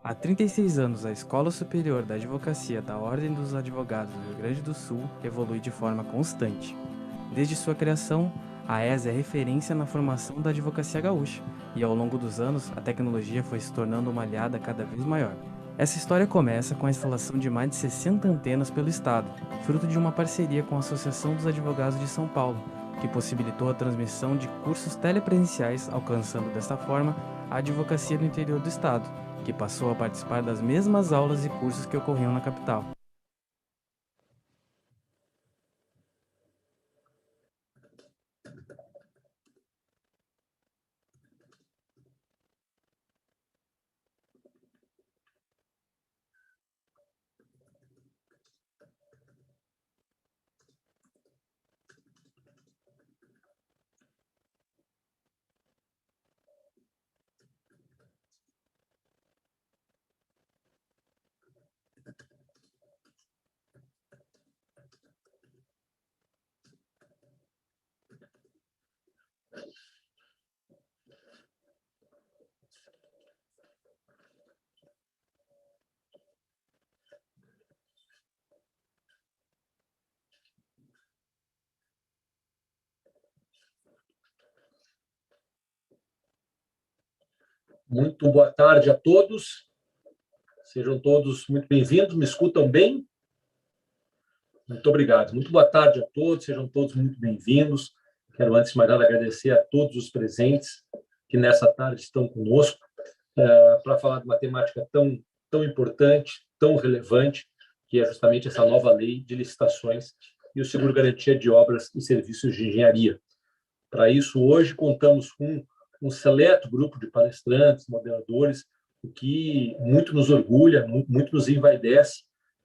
Há 36 anos, a Escola Superior da Advocacia da Ordem dos Advogados do Rio Grande do Sul evolui de forma constante. Desde sua criação, a ESA é referência na formação da advocacia gaúcha, e ao longo dos anos, a tecnologia foi se tornando uma aliada cada vez maior. Essa história começa com a instalação de mais de 60 antenas pelo Estado, fruto de uma parceria com a Associação dos Advogados de São Paulo, que possibilitou a transmissão de cursos telepresenciais, alcançando desta forma a advocacia do interior do Estado, que passou a participar das mesmas aulas e cursos que ocorriam na capital. Muito boa tarde a todos. Sejam todos muito bem-vindos. Me escutam bem? Muito obrigado. Muito boa tarde a todos. Sejam todos muito bem-vindos. Quero, antes de mais nada, agradecer a todos os presentes que nessa tarde estão conosco para falar de uma temática tão importante, tão relevante, que é justamente essa nova lei de licitações e o seguro-garantia de obras e serviços de engenharia. Para isso, hoje, contamos com um seleto grupo de palestrantes, moderadores, o que muito nos orgulha, muito nos envaidece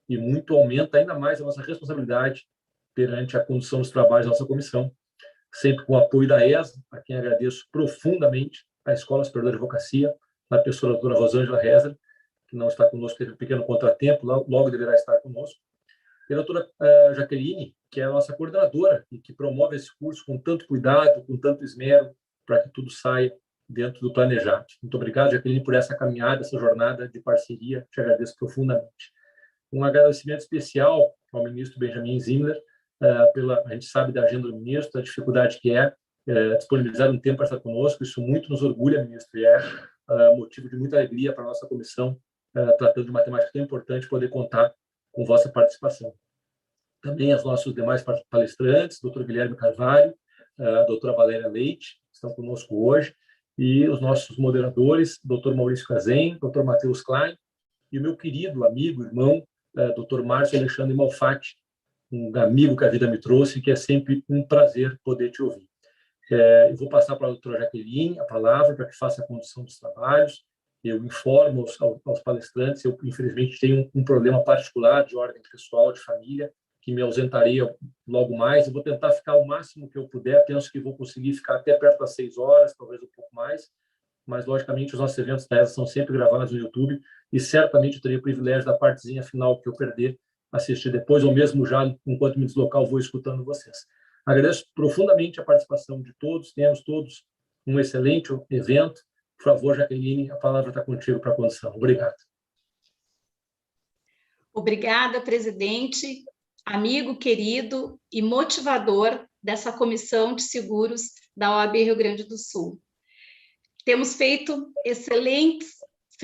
e muito aumenta ainda mais a nossa responsabilidade perante a condução dos trabalhos da nossa comissão, sempre com o apoio da ESA, a quem agradeço profundamente, a Escola Superior da Advocacia, na pessoa da doutora Rosângela Rezer, que não está conosco, teve um pequeno contratempo, logo deverá estar conosco, e a doutora Jaqueline, que é a nossa coordenadora e que promove esse curso com tanto cuidado, com tanto esmero, para que tudo saia dentro do planejado. Muito obrigado, Jaqueline, por essa caminhada, essa jornada de parceria. Te agradeço profundamente. Um agradecimento especial ao ministro Benjamin Zimler, a gente sabe da agenda do ministro, da dificuldade que é disponibilizar um tempo para estar conosco. Isso muito nos orgulha, ministro, e é motivo de muita alegria para a nossa comissão, tratando de uma temática tão importante, poder contar com vossa participação. Também os nossos demais palestrantes, doutor Guilherme Carvalho, a doutora Valéria Leite, que estão conosco hoje, e os nossos moderadores, doutor Maurício Cazen, doutor Matheus Klein, e o meu querido amigo, irmão, doutor Márcio Alexandre Malfatti, um amigo que a vida me trouxe, que é sempre um prazer poder te ouvir. Eu vou passar para a doutora Jaqueline a palavra para que faça a condução dos trabalhos. Eu informo aos palestrantes, eu infelizmente tenho um problema particular de ordem pessoal, de família, que me ausentarei logo mais. Eu vou tentar ficar o máximo que eu puder, penso que vou conseguir ficar até perto das 6 horas, talvez um pouco mais, mas logicamente os nossos eventos da ESA são sempre gravados no YouTube e certamente eu terei o privilégio da partezinha final que eu perder, assistir depois, ou mesmo já, enquanto me deslocar, eu vou escutando vocês. Agradeço profundamente a participação de todos, tenhamos todos um excelente evento, Por favor, Jaqueline, a palavra está contigo para a condução. Obrigado. Obrigada, presidente, amigo querido e motivador dessa Comissão de Seguros da OAB Rio Grande do Sul. Temos feito excelentes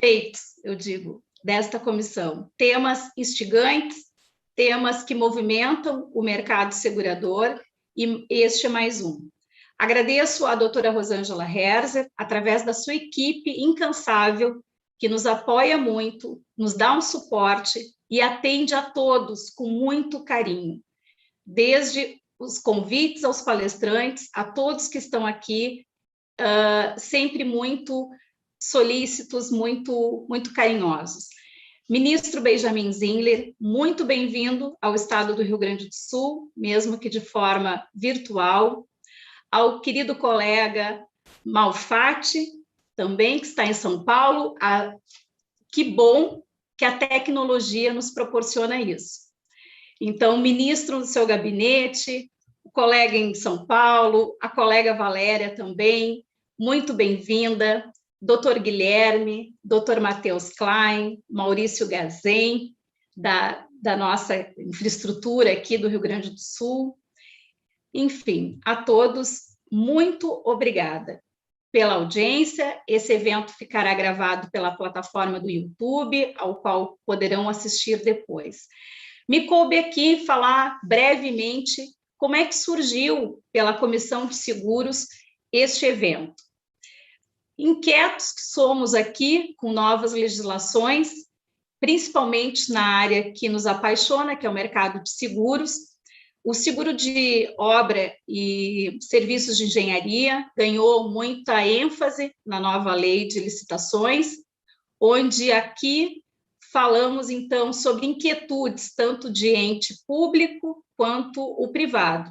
feitos, eu digo, desta comissão. Temas instigantes, temas que movimentam o mercado segurador, e este é mais um. Agradeço à doutora Rosângela Herzer, através da sua equipe incansável, que nos apoia muito, nos dá um suporte e atende a todos com muito carinho. Desde os convites aos palestrantes, a todos que estão aqui, sempre muito solícitos, muito carinhosos. Ministro Benjamin Zindler, muito bem-vindo ao estado do Rio Grande do Sul, mesmo que de forma virtual. Ao querido colega Malfatti, também, que está em São Paulo. Que bom que a tecnologia nos proporciona isso. Então, ministro do seu gabinete, o colega em São Paulo, a colega Valéria também, muito bem-vinda, doutor Guilherme, doutor Matheus Klein, Maurício Gazen, da nossa infraestrutura aqui do Rio Grande do Sul. Enfim, a todos, muito obrigada pela audiência. Esse evento ficará gravado pela plataforma do YouTube, ao qual poderão assistir depois. Me coube aqui falar brevemente como é que surgiu pela Comissão de Seguros este evento. Inquietos que somos aqui com novas legislações, principalmente na área que nos apaixona, que é o mercado de seguros. O seguro de obra e serviços de engenharia ganhou muita ênfase na nova lei de licitações, onde aqui falamos, então, sobre inquietudes, tanto de ente público quanto o privado.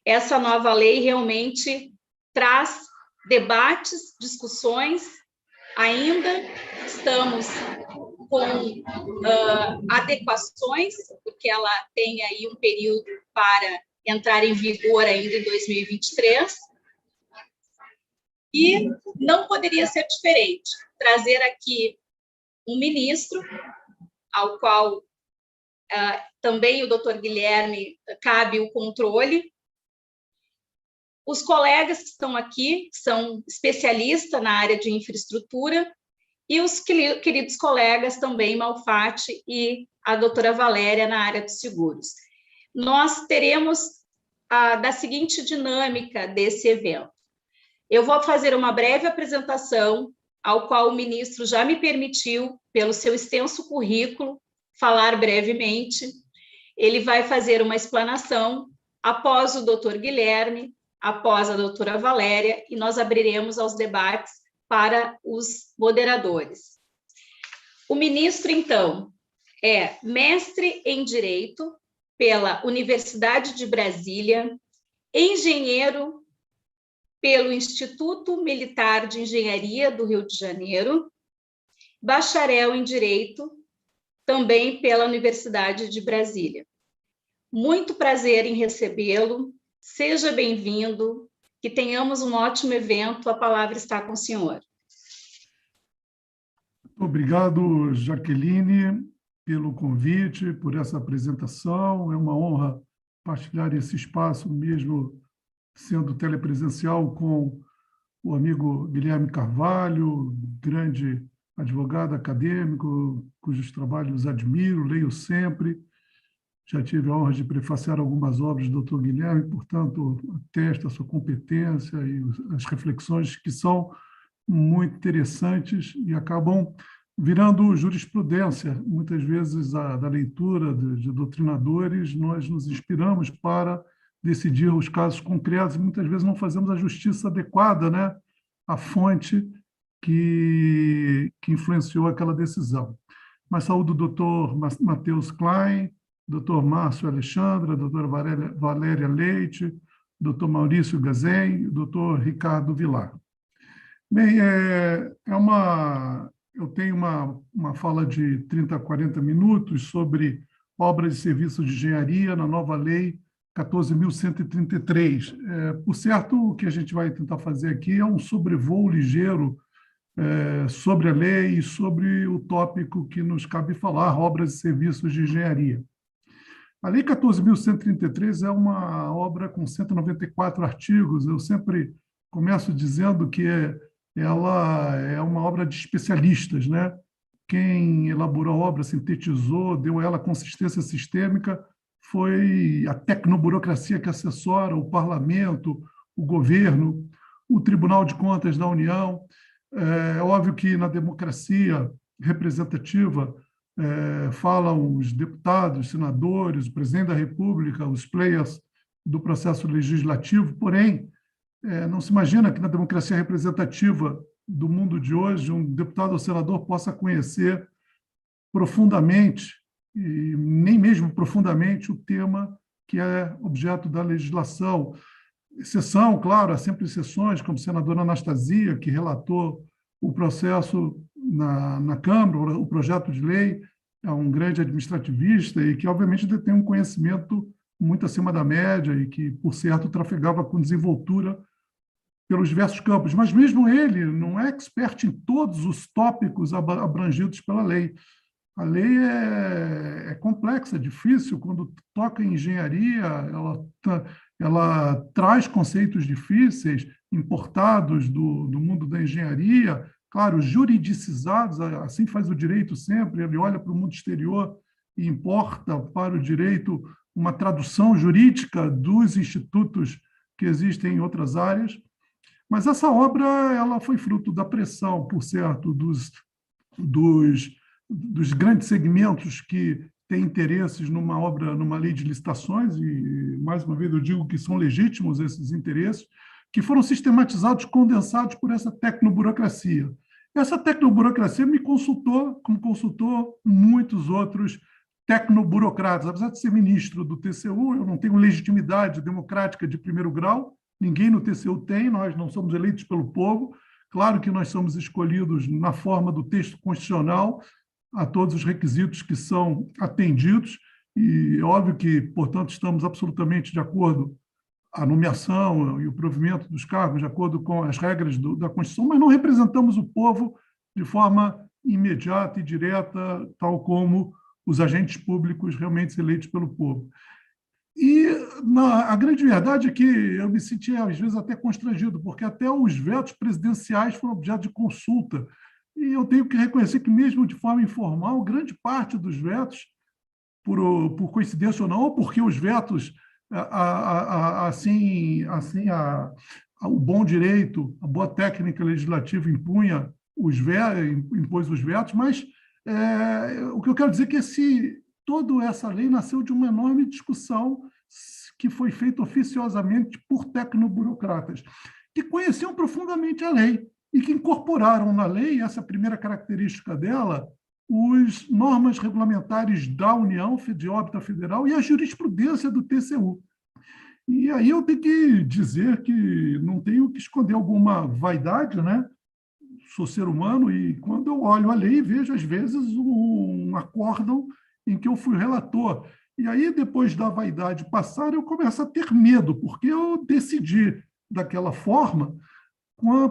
Essa nova lei realmente traz debates, discussões, ainda estamos com adequações, porque ela tem aí um período para entrar em vigor ainda em 2023, e não poderia ser diferente, trazer aqui um ministro, ao qual também o doutor Guilherme cabe o controle. Os colegas que estão aqui são especialistas na área de infraestrutura, e os queridos colegas também, Malfatti e a doutora Valéria, na área de seguros. Nós teremos da seguinte dinâmica desse evento. Eu vou fazer uma breve apresentação, ao qual o ministro já me permitiu, pelo seu extenso currículo, falar brevemente. Ele vai fazer uma explanação após o doutor Guilherme, após a doutora Valéria, e nós abriremos aos debates para os moderadores. O ministro, então, é mestre em Direito pela Universidade de Brasília, engenheiro pelo Instituto Militar de Engenharia do Rio de Janeiro, bacharel em Direito também pela Universidade de Brasília. Muito prazer em recebê-lo, seja bem-vindo, que tenhamos um ótimo evento, a palavra está com o senhor. Obrigado, Jaqueline, pelo convite, por essa apresentação. É uma honra partilhar esse espaço, mesmo sendo telepresencial, com o amigo Guilherme Carvalho, grande advogado acadêmico, cujos trabalhos admiro, leio sempre. Já tive a honra de prefaciar algumas obras do Dr. Guilherme, portanto, atesto a sua competência e as reflexões que são muito interessantes e acabam virando jurisprudência. Muitas vezes, da leitura de doutrinadores, nós nos inspiramos para decidir os casos concretos e muitas vezes não fazemos a justiça adequada, né, à fonte que influenciou aquela decisão. Mas saúdo o doutor Matheus Klein, doutor Márcio Alexandra, doutora Valéria Leite, doutor Maurício Gazen, doutor Ricardo Vilar. Bem, eu tenho uma fala de 30 a 40 minutos sobre obras e serviços de engenharia na nova lei 14.133. Por certo, o que a gente vai tentar fazer aqui é um sobrevoo ligeiro sobre a lei e sobre o tópico que nos cabe falar, obras e serviços de engenharia. A Lei 14.133 é uma obra com 194 artigos. Eu sempre começo dizendo que ela é uma obra de especialistas, né? Quem elaborou a obra, sintetizou, deu a ela consistência sistêmica, foi a tecnoburocracia que assessora o parlamento, o governo, o Tribunal de Contas da União. É óbvio que na democracia representativa falam os deputados, senadores, o presidente da República, os players do processo legislativo, porém, não se imagina que na democracia representativa do mundo de hoje um deputado ou senador possa conhecer profundamente, e nem mesmo profundamente, o tema que é objeto da legislação. Exceção, claro, há sempre exceções, como a senadora Anastasia, que relatou o processo na Câmara, o projeto de lei, é um grande administrativista e que, obviamente, detém um conhecimento muito acima da média e que, por certo, trafegava com desenvoltura pelos diversos campos. Mas mesmo ele não é expert em todos os tópicos abrangidos pela lei. A lei é complexa, é difícil. Quando toca em engenharia, ela traz conceitos difíceis, importados do mundo da engenharia, claro, juridicizados, assim faz o direito sempre, ele olha para o mundo exterior e importa para o direito uma tradução jurídica dos institutos que existem em outras áreas. Mas essa obra ela foi fruto da pressão, por certo, dos grandes segmentos que têm interesses numa obra, numa lei de licitações, e, mais uma vez, eu digo que são legítimos esses interesses, que foram sistematizados, condensados por essa tecnoburocracia. Essa tecnoburocracia me consultou, como consultou muitos outros tecnoburocratas. Apesar de ser ministro do TCU, eu não tenho legitimidade democrática de primeiro grau, ninguém no TCU tem, nós não somos eleitos pelo povo. Claro que nós somos escolhidos na forma do texto constitucional, a todos os requisitos que são atendidos, e é óbvio que, portanto, estamos absolutamente de acordo a nomeação e o provimento dos cargos de acordo com as regras da Constituição, mas não representamos o povo de forma imediata e direta, tal como os agentes públicos realmente eleitos pelo povo. E a grande verdade é que eu me senti, às vezes, até constrangido, porque até os vetos presidenciais foram objeto de consulta. E eu tenho que reconhecer que, mesmo de forma informal, grande parte dos vetos, por coincidência ou não, ou porque os vetos o bom direito, a boa técnica legislativa impôs os vetos, mas o que eu quero dizer é que toda essa lei nasceu de uma enorme discussão que foi feita oficiosamente por tecnoburocratas, que conheciam profundamente a lei e que incorporaram na lei, essa primeira característica dela, as normas regulamentares da União, de órbita federal, e a jurisprudência do TCU. E aí eu tenho que dizer que não tenho que esconder alguma vaidade, né? Sou ser humano e, quando eu olho a lei, vejo, às vezes, um acórdão em que eu fui relator. E aí, depois da vaidade passar, eu começo a ter medo, porque eu decidi daquela forma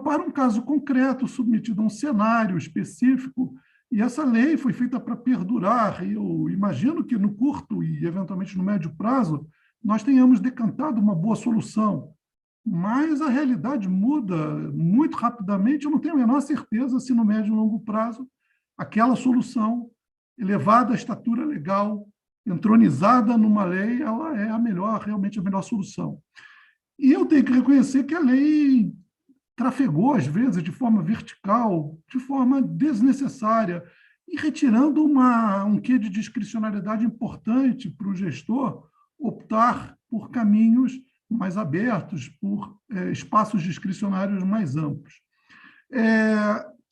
para um caso concreto, submetido a um cenário específico. E essa lei foi feita para perdurar, e eu imagino que no curto e, eventualmente, no médio prazo, nós tenhamos decantado uma boa solução. Mas a realidade muda muito rapidamente, eu não tenho a menor certeza se no médio e longo prazo aquela solução, elevada à estatura legal, entronizada numa lei, ela é realmente a melhor solução. E eu tenho que reconhecer que a lei trafegou, às vezes, de forma vertical, de forma desnecessária, e retirando um quê de discricionariedade importante para o gestor optar por caminhos mais abertos, por espaços discricionários mais amplos.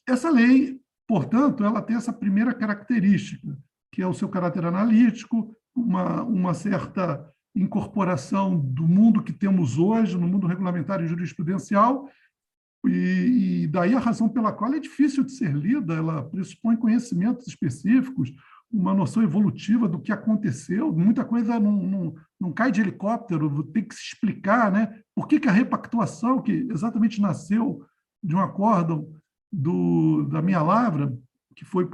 Essa lei, portanto, ela tem essa primeira característica, que é o seu caráter analítico, uma certa incorporação do mundo que temos hoje, no mundo regulamentar e jurisprudencial, e daí a razão pela qual é difícil de ser lida. Ela pressupõe conhecimentos específicos, uma noção evolutiva do que aconteceu, muita coisa não cai de helicóptero, tem que se explicar, né? Por que a repactuação, que exatamente nasceu de um acórdão da minha lavra, que foi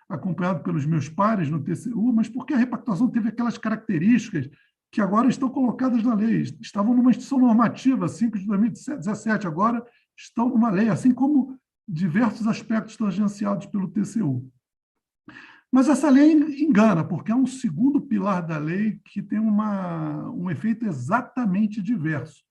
acompanhado pelos meus pares no TCU, mas porque a repactuação teve aquelas características que agora estão colocadas na lei. Estavam numa instituição normativa, 5 de 2017, agora estão numa lei, assim como diversos aspectos tangenciados pelo TCU. Mas essa lei engana, porque é um segundo pilar da lei que tem um efeito exatamente diverso.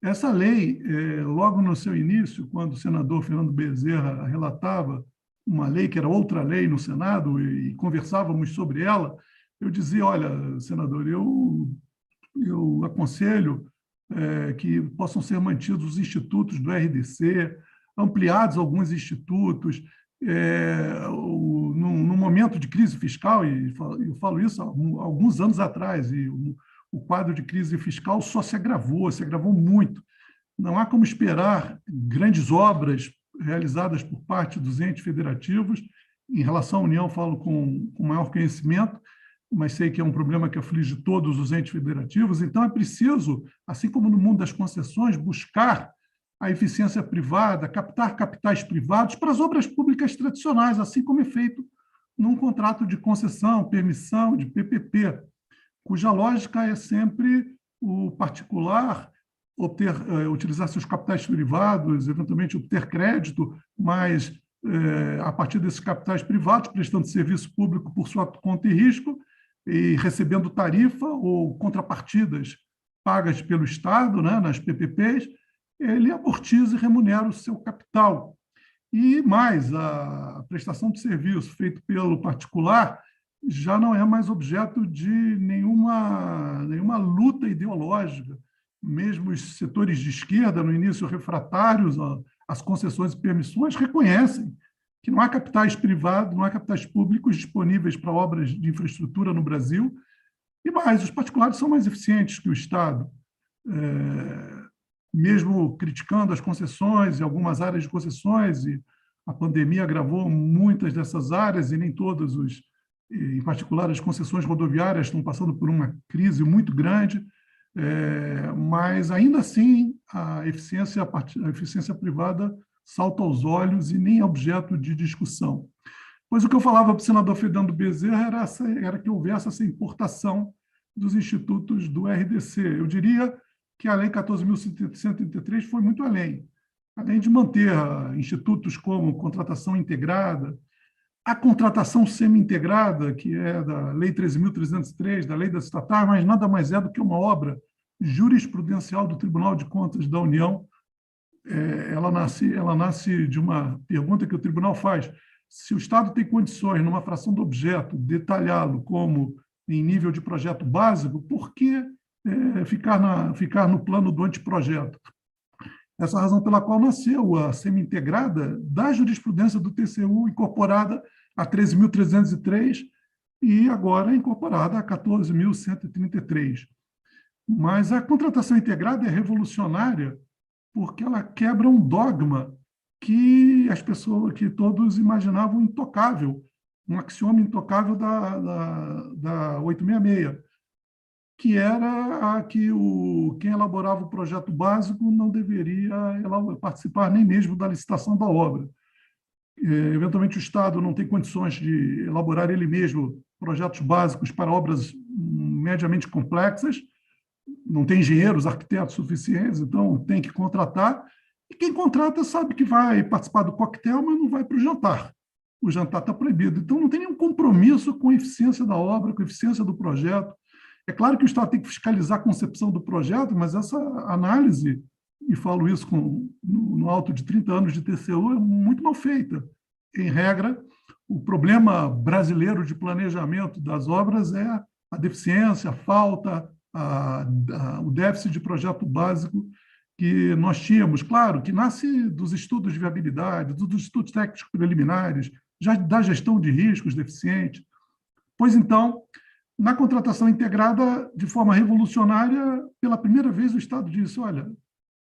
Essa lei, logo no seu início, quando o senador Fernando Bezerra relatava uma lei que era outra lei no Senado e conversávamos sobre ela, eu dizia, olha, senador, eu aconselho que possam ser mantidos os institutos do RDC, ampliados alguns institutos, no momento de crise fiscal, e eu falo isso há alguns anos atrás, e o quadro de crise fiscal só se agravou muito. Não há como esperar grandes obras realizadas por parte dos entes federativos. Em relação à União, falo com maior conhecimento, mas sei que é um problema que aflige todos os entes federativos. Então, é preciso, assim como no mundo das concessões, buscar a eficiência privada, captar capitais privados para as obras públicas tradicionais, assim como é feito num contrato de concessão, permissão, de PPP, cuja lógica é sempre o particular utilizar seus capitais privados, eventualmente obter crédito, mas a partir desses capitais privados, prestando serviço público por sua conta e risco, e recebendo tarifa ou contrapartidas pagas pelo Estado, né, nas PPPs, ele amortiza e remunera o seu capital. E mais, a prestação de serviço feito pelo particular já não é mais objeto de nenhuma luta ideológica. Mesmo os setores de esquerda, no início refratários às concessões e permissões, reconhecem que não há capitais privados, não há capitais públicos disponíveis para obras de infraestrutura no Brasil, e mais, os particulares são mais eficientes que o Estado. Mesmo criticando as concessões e algumas áreas de concessões, e a pandemia agravou muitas dessas áreas, e nem todas, em particular as concessões rodoviárias, estão passando por uma crise muito grande, mas ainda assim a eficiência privada salta aos olhos e nem é objeto de discussão. Pois o que eu falava para o senador Fernando Bezerra era que houvesse essa importação dos institutos do RDC. Eu diria que a Lei 14.133 foi muito além. Além de manter institutos como contratação integrada, a contratação semi-integrada, que é da Lei 13.303, da Lei das estatais, mas nada mais é do que uma obra jurisprudencial do Tribunal de Contas da União. Ela nasce de uma pergunta que o tribunal faz: se o Estado tem condições, numa fração do objeto, detalhá-lo como em nível de projeto básico, por que ficar no plano do anteprojeto? Essa é a razão pela qual nasceu a semi-integrada da jurisprudência do TCU, incorporada a 13.303 e agora incorporada a 14.133. Mas a contratação integrada é revolucionária porque ela quebra um dogma que que todos imaginavam intocável, um axioma intocável da 866, que era que quem elaborava o projeto básico não deveria participar nem mesmo da licitação da obra. Eventualmente, o Estado não tem condições de elaborar ele mesmo projetos básicos para obras mediamente complexas, não tem engenheiros, arquitetos suficientes, então tem que contratar, e quem contrata sabe que vai participar do coquetel, mas não vai para o jantar. O jantar está proibido. Então, não tem nenhum compromisso com a eficiência da obra, com a eficiência do projeto. É claro que o Estado tem que fiscalizar a concepção do projeto, mas essa análise, e falo isso no alto de 30 anos de TCU, é muito mal feita. Em regra, o problema brasileiro de planejamento das obras é a deficiência, a falta, o déficit de projeto básico que nós tínhamos, claro, que nasce dos estudos de viabilidade, dos estudos técnicos preliminares, já da gestão de riscos deficiente. Pois então, na contratação integrada, de forma revolucionária, pela primeira vez o Estado disse: olha,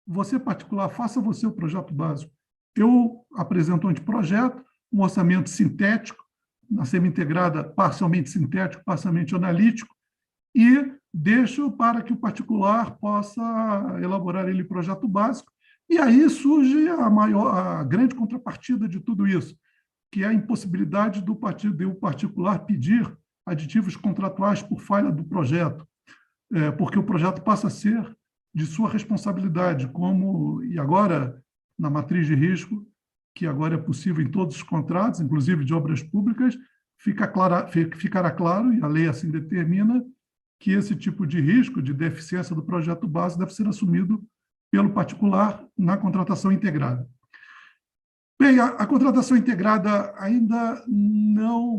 você particular, faça você o projeto básico. Eu apresento um anteprojeto, um orçamento sintético, na semi-integrada, parcialmente sintético, parcialmente analítico, e deixo para que o particular possa elaborar ele projeto básico, E aí surge a grande contrapartida de tudo isso, que é a impossibilidade do particular pedir aditivos contratuais por falha do projeto, porque o projeto passa a ser de sua responsabilidade, e agora, na matriz de risco, que agora é possível em todos os contratos, inclusive de obras públicas, ficará claro, e a lei assim determina, que esse tipo de risco, de deficiência do projeto base, deve ser assumido pelo particular na contratação integrada. Bem, a contratação integrada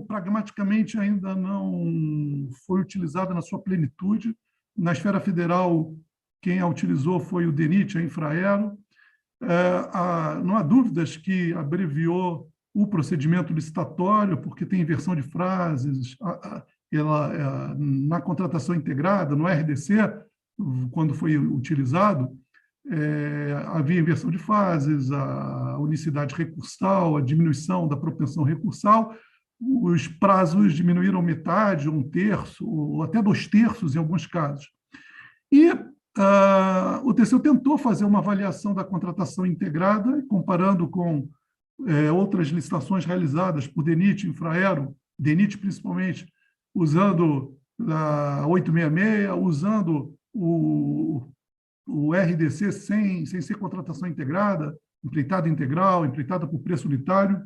pragmaticamente, ainda não foi utilizada na sua plenitude. Na esfera federal, quem a utilizou foi o DENIT, a Infraero. Não há dúvidas que abreviou o procedimento licitatório, porque tem inversão de frases. Na contratação integrada, no RDC, quando foi utilizado, havia inversão de fases, a unicidade recursal, a diminuição da propensão recursal, os prazos diminuíram metade, um terço, ou até 2/3 em alguns casos. E o TCU tentou fazer uma avaliação da contratação integrada, comparando com outras licitações realizadas por DENIT, Infraero, DENIT principalmente, usando a 866, usando o RDC sem ser contratação integrada, empreitada integral, empreitada por preço unitário.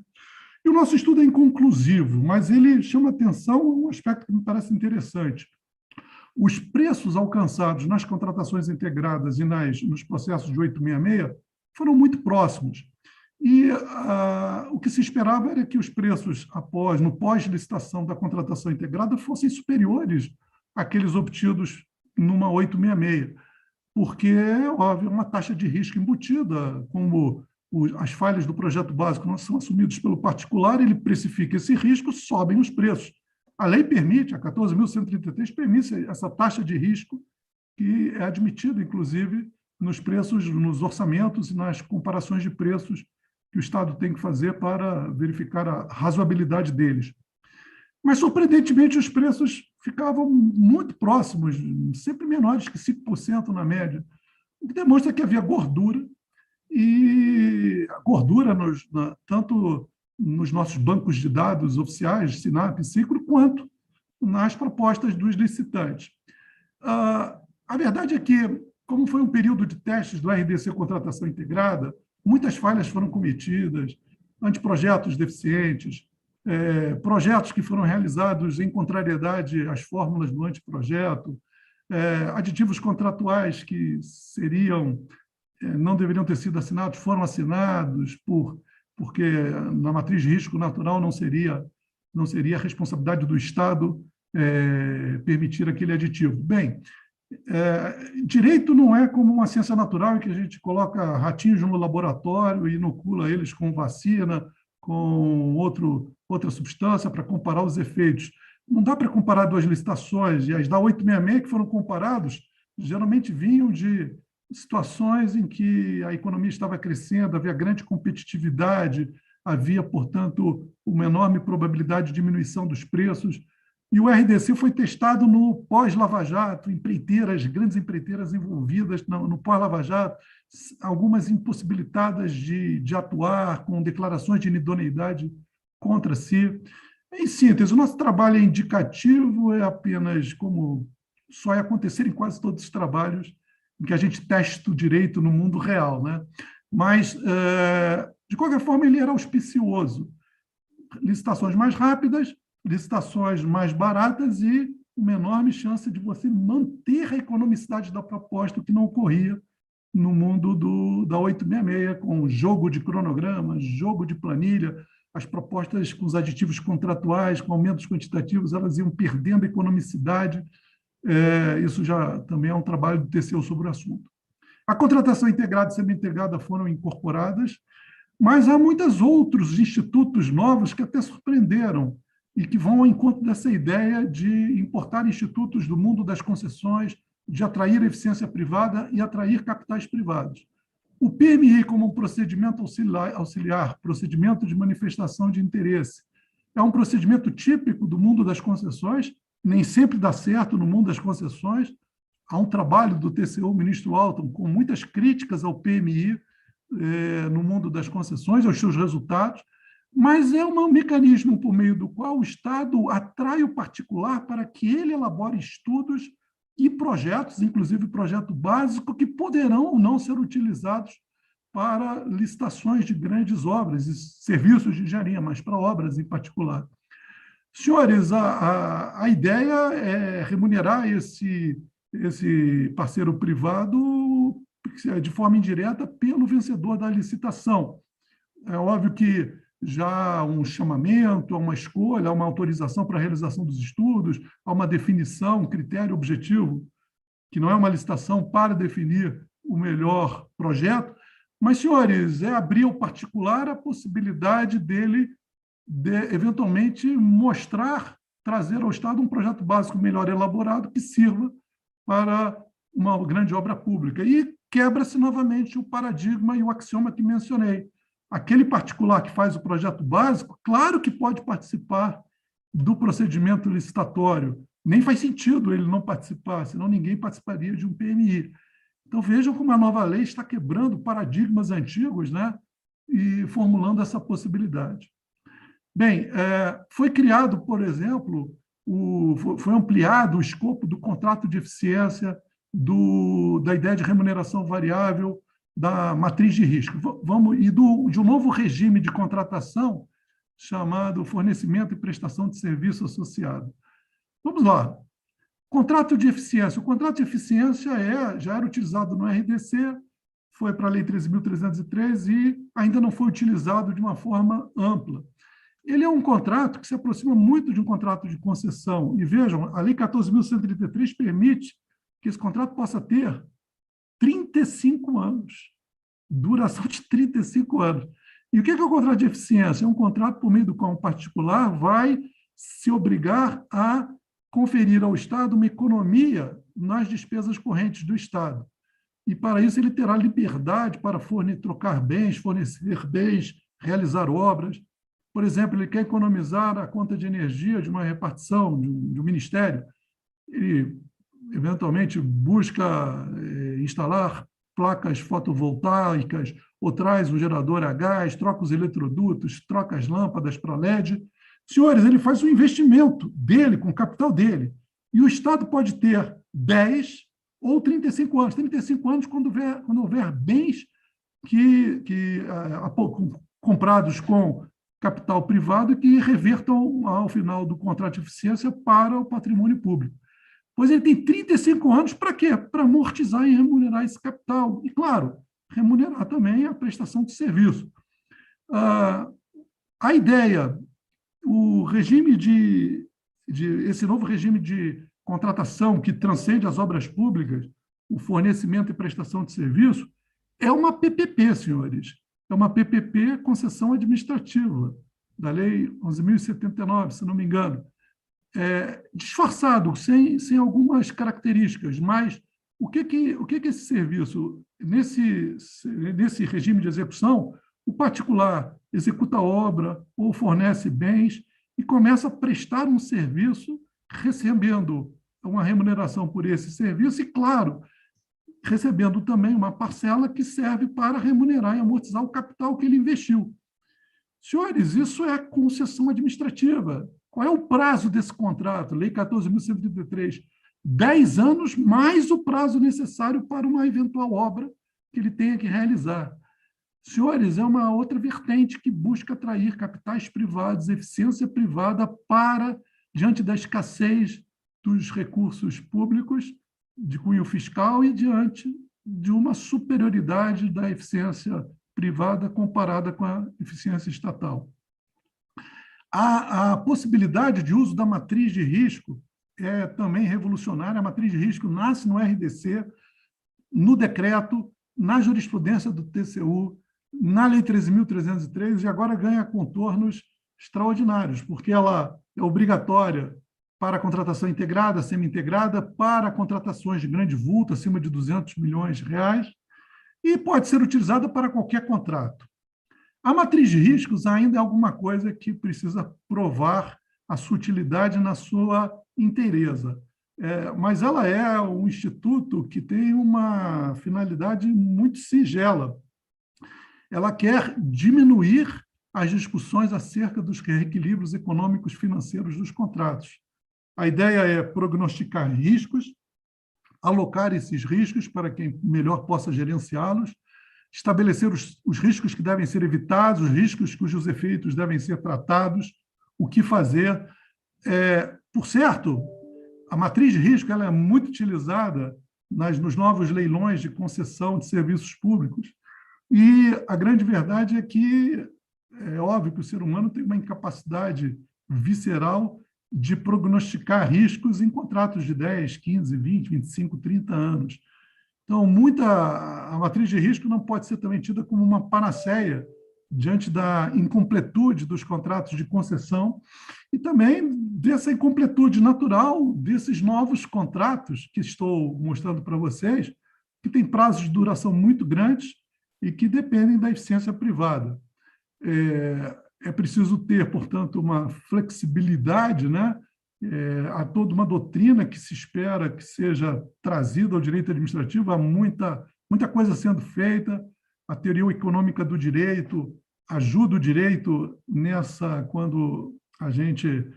E o nosso estudo é inconclusivo, mas ele chama atenção a um aspecto que me parece interessante. Os preços alcançados nas contratações integradas e nos processos de 866 foram muito próximos. E o que se esperava era que os preços no pós-licitação da contratação integrada fossem superiores àqueles obtidos numa 866, porque, é óbvio, uma taxa de risco embutida, como as falhas do projeto básico não são assumidas pelo particular, ele precifica esse risco, sobem os preços. A lei permite, a 14.133, permite essa taxa de risco, que é admitida, inclusive, nos preços, nos orçamentos e nas comparações de preços que o Estado tem que fazer para verificar a razoabilidade deles. Mas, surpreendentemente, os preços ficavam muito próximos, sempre menores que 5% na média, o que demonstra que havia gordura, e a gordura tanto nos nossos bancos de dados oficiais, SINAP e SICRO, quanto nas propostas dos licitantes. A verdade é que, como foi um período de testes do RDC Contratação Integrada, muitas falhas foram cometidas, anteprojetos deficientes, projetos que foram realizados em contrariedade às fórmulas do anteprojeto, aditivos contratuais que não deveriam ter sido assinados, foram assinados porque na matriz de risco natural não seria a responsabilidade do Estado permitir aquele aditivo. Bem, direito não é como uma ciência natural em que a gente coloca ratinhos no laboratório e inocula eles com vacina, com outra substância para comparar os efeitos. Não dá para comparar duas licitações, e as da 866 que foram comparados geralmente vinham de situações em que a economia estava crescendo, havia grande competitividade, havia, portanto, uma enorme probabilidade de diminuição dos preços. E o RDC foi testado no pós-Lava Jato, grandes empreiteiras envolvidas no pós-Lava Jato, algumas impossibilitadas de atuar, com declarações de inidoneidade contra si. Em síntese, o nosso trabalho é indicativo, é apenas como só é acontecer em quase todos os trabalhos em que a gente testa o direito no mundo real, né? Mas, de qualquer forma, ele era auspicioso. Licitações mais rápidas, licitações mais baratas e uma enorme chance de você manter a economicidade da proposta, o que não ocorria no mundo da 866, com jogo de cronograma, jogo de planilha, as propostas com os aditivos contratuais, com aumentos quantitativos, elas iam perdendo economicidade. Isso já também é um trabalho do TCU sobre o assunto. A contratação integrada e semi-integrada foram incorporadas, mas há muitos outros institutos novos que até surpreenderam e que vão ao encontro dessa ideia de importar institutos do mundo das concessões, de atrair eficiência privada e atrair capitais privados. O PMI, como um procedimento auxiliar, procedimento de manifestação de interesse, é um procedimento típico do mundo das concessões, nem sempre dá certo no mundo das concessões. Há um trabalho do TCU, ministro Alton, com muitas críticas ao PMI, no mundo das concessões, aos seus resultados, mas é um mecanismo por meio do qual o Estado atrai o particular para que ele elabore estudos e projetos, inclusive projeto básico, que poderão ou não ser utilizados para licitações de grandes obras e serviços de engenharia, mas para obras em particular. Senhores, a ideia é remunerar esse parceiro privado de forma indireta pelo vencedor da licitação. É óbvio que já há um chamamento, há uma escolha, há uma autorização para a realização dos estudos, há uma definição, um critério objetivo, que não é uma licitação para definir o melhor projeto, mas, senhores, é abrir ao particular a possibilidade dele, eventualmente, mostrar, trazer ao Estado um projeto básico melhor elaborado que sirva para uma grande obra pública. E quebra-se novamente o paradigma e o axioma que mencionei. Aquele particular que faz o projeto básico, claro que pode participar do procedimento licitatório. Nem faz sentido ele não participar, senão ninguém participaria de um PMI. Então, vejam como a nova lei está quebrando paradigmas antigos, né? E formulando essa possibilidade. Bem, foi criado, por exemplo, foi ampliado o escopo do contrato de eficiência, da ideia de remuneração variável, da matriz de risco, de um novo regime de contratação chamado fornecimento e prestação de serviço associado. Vamos lá. Contrato de eficiência. O contrato de eficiência já era utilizado no RDC, foi para a Lei 13.303 e ainda não foi utilizado de uma forma ampla. Ele é um contrato que se aproxima muito de um contrato de concessão. E vejam, a Lei 14.133 permite que esse contrato possa ter 35 anos, duração de 35 anos. E o que é o contrato de eficiência? É um contrato por meio do qual um particular vai se obrigar a conferir ao Estado uma economia nas despesas correntes do Estado. E, para isso, ele terá liberdade para trocar bens, fornecer bens, realizar obras. Por exemplo, ele quer economizar a conta de energia de uma repartição, de um ministério. Ele, eventualmente, busca instalar placas fotovoltaicas, ou traz um gerador a gás, troca os eletrodutos, troca as lâmpadas para LED. Senhores, ele faz um investimento dele, com o capital dele. E o Estado pode ter 10 ou 35 anos. 35 anos quando houver bens comprados com capital privado e que revertam, ao final do contrato de eficiência, para o patrimônio público. Pois ele tem 35 anos para quê? Para amortizar e remunerar esse capital. E, claro, remunerar também a prestação de serviço. A ideia, o regime esse novo regime de contratação que transcende as obras públicas, o fornecimento e prestação de serviço, é uma PPP, senhores. É uma PPP, concessão administrativa, da Lei 11.079, se não me engano. Disfarçado, sem algumas características, mas o que esse serviço, nesse regime de execução, o particular executa a obra ou fornece bens e começa a prestar um serviço, recebendo uma remuneração por esse serviço e, claro, recebendo também uma parcela que serve para remunerar e amortizar o capital que ele investiu. Senhores, isso é concessão administrativa. Qual é o prazo desse contrato? Lei 14.133. 10 anos mais o prazo necessário para uma eventual obra que ele tenha que realizar. Senhores, é uma outra vertente que busca atrair capitais privados, eficiência privada diante da escassez dos recursos públicos de cunho fiscal e diante de uma superioridade da eficiência privada comparada com a eficiência estatal. A possibilidade de uso da matriz de risco é também revolucionária. A matriz de risco nasce no RDC, no decreto, na jurisprudência do TCU, na Lei 13.303, e agora ganha contornos extraordinários, porque ela é obrigatória para a contratação integrada, semi-integrada, para contratações de grande vulto, acima de 200 milhões de reais, e pode ser utilizada para qualquer contrato. A matriz de riscos ainda é alguma coisa que precisa provar a sua utilidade na sua inteireza. Mas ela é um instituto que tem uma finalidade muito singela. ela quer diminuir as discussões acerca dos reequilíbrios econômicos financeiros dos contratos. A ideia é prognosticar riscos, alocar esses riscos para quem melhor possa gerenciá-los, estabelecer os riscos que devem ser evitados, os riscos cujos efeitos devem ser tratados, o que fazer. Por certo, a matriz de risco ela é muito utilizada nos novos leilões de concessão de serviços públicos. E a grande verdade é que é óbvio que o ser humano tem uma incapacidade visceral de prognosticar riscos em contratos de 10, 15, 20, 25, 30 anos. Então, a matriz de risco não pode ser também tida como uma panaceia diante da incompletude dos contratos de concessão e também dessa incompletude natural desses novos contratos que estou mostrando para vocês, que têm prazos de duração muito grandes e que dependem da eficiência privada. É preciso ter, portanto, uma flexibilidade, né? Há toda uma doutrina que se espera que seja trazida ao direito administrativo, há muita coisa sendo feita, a teoria econômica do direito ajuda o direito quando a gente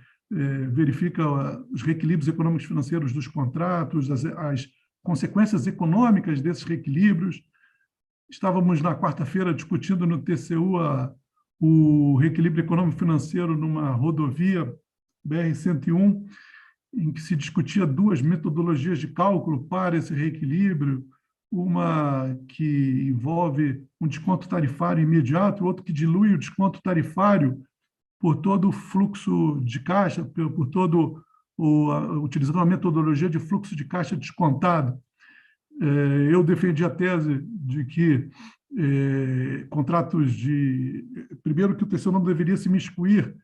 verifica os reequilíbrios econômicos financeiros dos contratos, as consequências econômicas desses reequilíbrios. Estávamos na quarta-feira discutindo no TCU o reequilíbrio econômico financeiro numa rodovia BR-101, em que se discutia duas metodologias de cálculo para esse reequilíbrio, uma que envolve um desconto tarifário imediato, outro que dilui o desconto tarifário por todo o fluxo de caixa, utilizando uma metodologia de fluxo de caixa descontado. Eu defendi a tese de que contratos primeiro, que o TCU não deveria se miscuir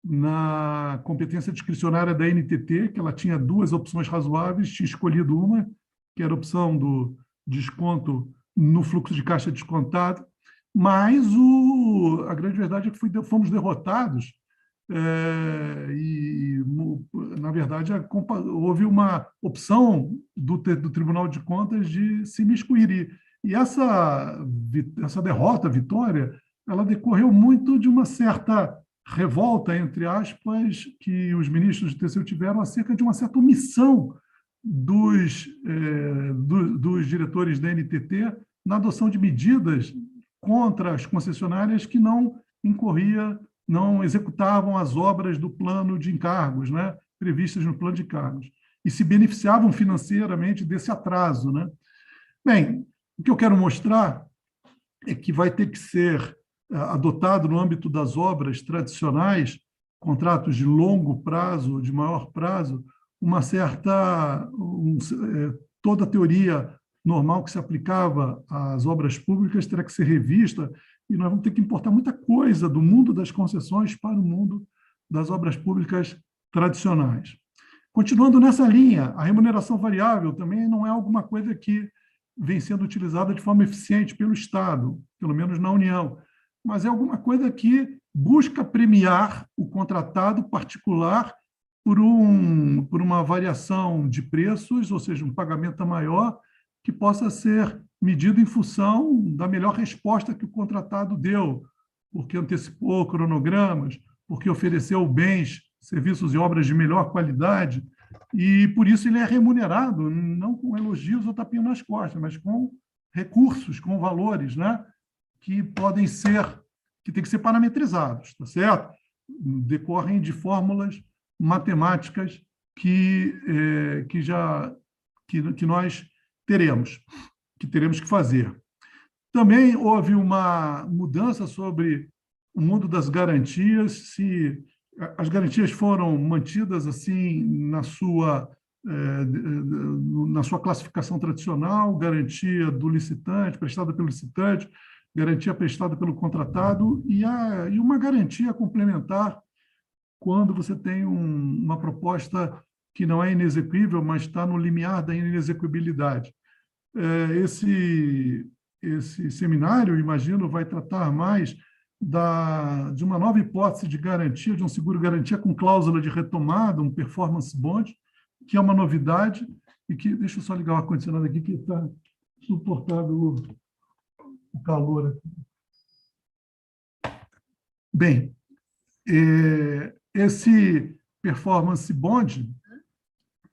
na competência discricionária da NTT, que ela tinha duas opções razoáveis, tinha escolhido uma, que era a opção do desconto no fluxo de caixa descontado, mas a grande verdade é que fomos derrotados e, na verdade, houve uma opção do Tribunal de Contas de se miscuir. E essa vitória, ela decorreu muito de uma certa revolta, entre aspas, que os ministros do TCU tiveram acerca de uma certa omissão dos diretores da NTT na adoção de medidas contra as concessionárias que não executavam as obras do plano de encargos, né, previstas no plano de encargos, e se beneficiavam financeiramente desse atraso, né? Bem, o que eu quero mostrar é que vai ter que ser adotado no âmbito das obras tradicionais, contratos de longo prazo, de maior prazo, toda a teoria normal que se aplicava às obras públicas terá que ser revista e nós vamos ter que importar muita coisa do mundo das concessões para o mundo das obras públicas tradicionais. Continuando nessa linha, a remuneração variável também não é alguma coisa que vem sendo utilizada de forma eficiente pelo Estado, pelo menos na União, mas é alguma coisa que busca premiar o contratado particular por uma variação de preços, ou seja, um pagamento maior, que possa ser medido em função da melhor resposta que o contratado deu, porque antecipou cronogramas, porque ofereceu bens, serviços e obras de melhor qualidade, e por isso ele é remunerado, não com elogios ou tapinha nas costas, mas com recursos, com valores, né, que têm que ser parametrizados, tá certo? Decorrem de fórmulas matemáticas que nós teremos que fazer. Também houve uma mudança sobre o mundo das garantias, se as garantias foram mantidas assim na sua classificação tradicional, garantia do licitante, prestada pelo licitante, garantia prestada pelo contratado e uma garantia complementar quando você tem uma proposta que não é inexequível, mas está no limiar da inexequibilidade. Esse seminário, imagino, vai tratar mais de uma nova hipótese de garantia, de um seguro-garantia com cláusula de retomada, um performance bond, que é uma novidade e que... Deixa eu só ligar o ar-condicionado aqui, que está suportável o calor aqui. Bem, esse performance bond,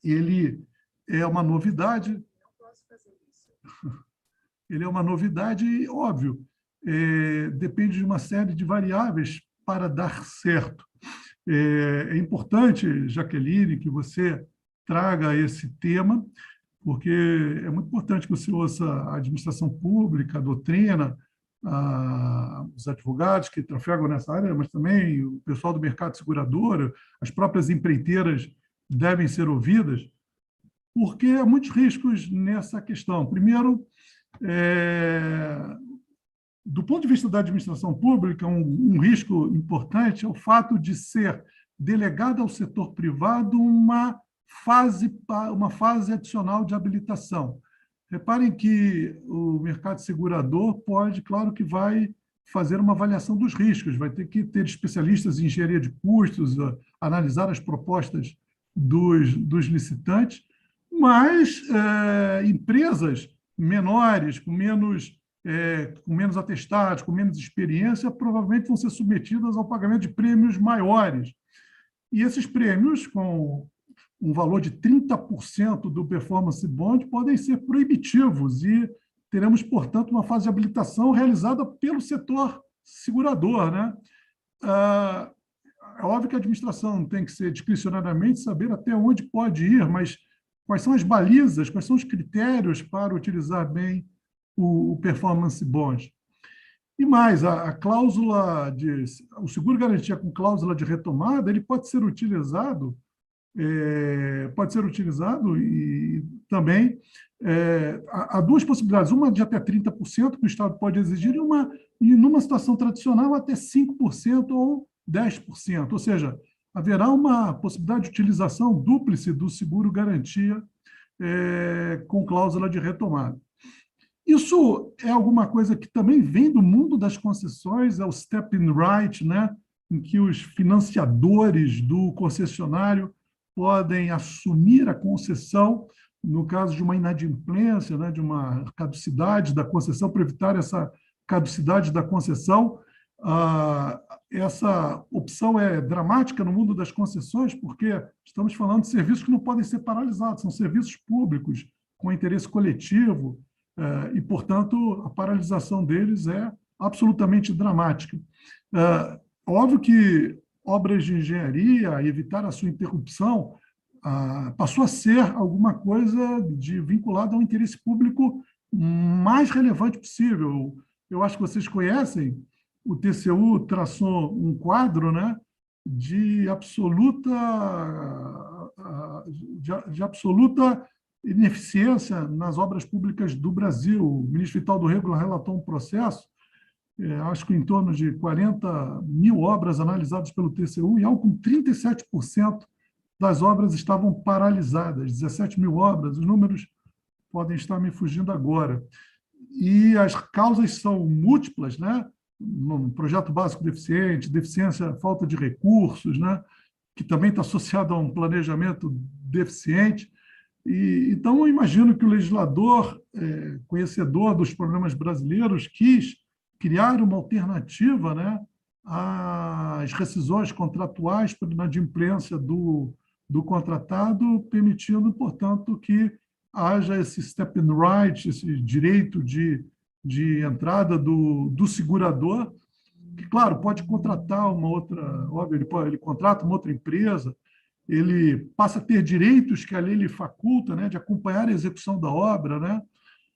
ele é uma novidade. Ele é uma novidade e, óbvio, depende de uma série de variáveis para dar certo. É importante, Jaqueline, que você traga esse tema, porque é muito importante que você ouça a administração pública, a doutrina, os advogados que trafegam nessa área, mas também o pessoal do mercado segurador, as próprias empreiteiras devem ser ouvidas, porque há muitos riscos nessa questão. Primeiro, do ponto de vista da administração pública, um risco importante é o fato de ser delegada ao setor privado uma fase adicional de habilitação. Reparem que o mercado segurador pode, claro que vai fazer uma avaliação dos riscos, vai ter que ter especialistas em engenharia de custos, analisar as propostas dos licitantes, mas empresas menores, com menos atestados, com menos experiência, provavelmente vão ser submetidas ao pagamento de prêmios maiores. E esses prêmios, com um valor de 30% do performance bond, podem ser proibitivos e teremos, portanto, uma fase de habilitação realizada pelo setor segurador, né? É óbvio que a administração tem que ser discricionariamente saber até onde pode ir, mas quais são as balizas, quais são os critérios para utilizar bem o performance bond. E mais, a cláusula o seguro garantia com cláusula de retomada, ele pode ser utilizado e também há duas possibilidades, uma de até 30% que o Estado pode exigir e numa situação tradicional até 5% ou 10%, ou seja, haverá uma possibilidade de utilização dúplice do seguro-garantia com cláusula de retomada. Isso é alguma coisa que também vem do mundo das concessões, é o step-in right, né? Em que os financiadores do concessionário podem assumir a concessão no caso de uma inadimplência, né? De uma caducidade da concessão, para evitar essa caducidade da concessão. Essa opção é dramática no mundo das concessões, porque estamos falando de serviços que não podem ser paralisados, são serviços públicos com interesse coletivo, e, portanto, a paralisação deles é absolutamente dramática. Óbvio que obras de engenharia, evitar a sua interrupção, passou a ser alguma coisa vinculada ao interesse público mais relevante possível. Eu acho que vocês conhecem, o TCU traçou um quadro, né, de absoluta ineficiência nas obras públicas do Brasil. O ministro Vital do Rego relatou um processo, acho que em torno de 40 mil obras analisadas pelo TCU, e algo com 37% das obras estavam paralisadas, 17 mil obras, os números podem estar me fugindo agora. E as causas são múltiplas, né? No projeto básico deficiente, deficiência, falta de recursos, né? Que também está associado a um planejamento deficiente. Então, eu imagino que o legislador, conhecedor dos problemas brasileiros, quis criar uma alternativa, né, às rescisões contratuais por inadimplência do contratado, permitindo, portanto, que haja esse step-in right, esse direito de entrada do segurador, que, claro, pode contratar uma outra, óbvio, ele contrata uma outra empresa, ele passa a ter direitos que a lei lhe faculta, né, de acompanhar a execução da obra, né?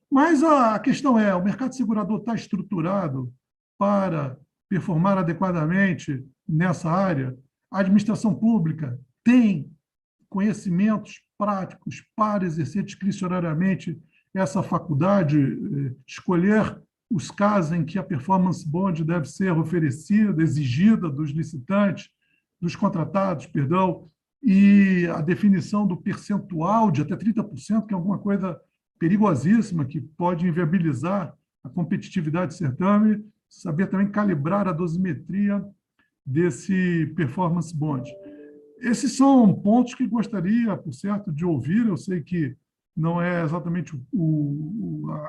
Mas a questão é, o mercado segurador está estruturado para performar adequadamente nessa área? A administração pública tem conhecimentos práticos para exercer discricionariamente essa faculdade, escolher os casos em que a performance bond deve ser oferecida, exigida dos licitantes, dos contratados, perdão, e a definição do percentual de até 30%, que é alguma coisa perigosíssima, que pode inviabilizar a competitividade do certame, saber também calibrar a dosimetria desse performance bond. Esses são pontos que gostaria, por certo, de ouvir. Eu sei que não é exatamente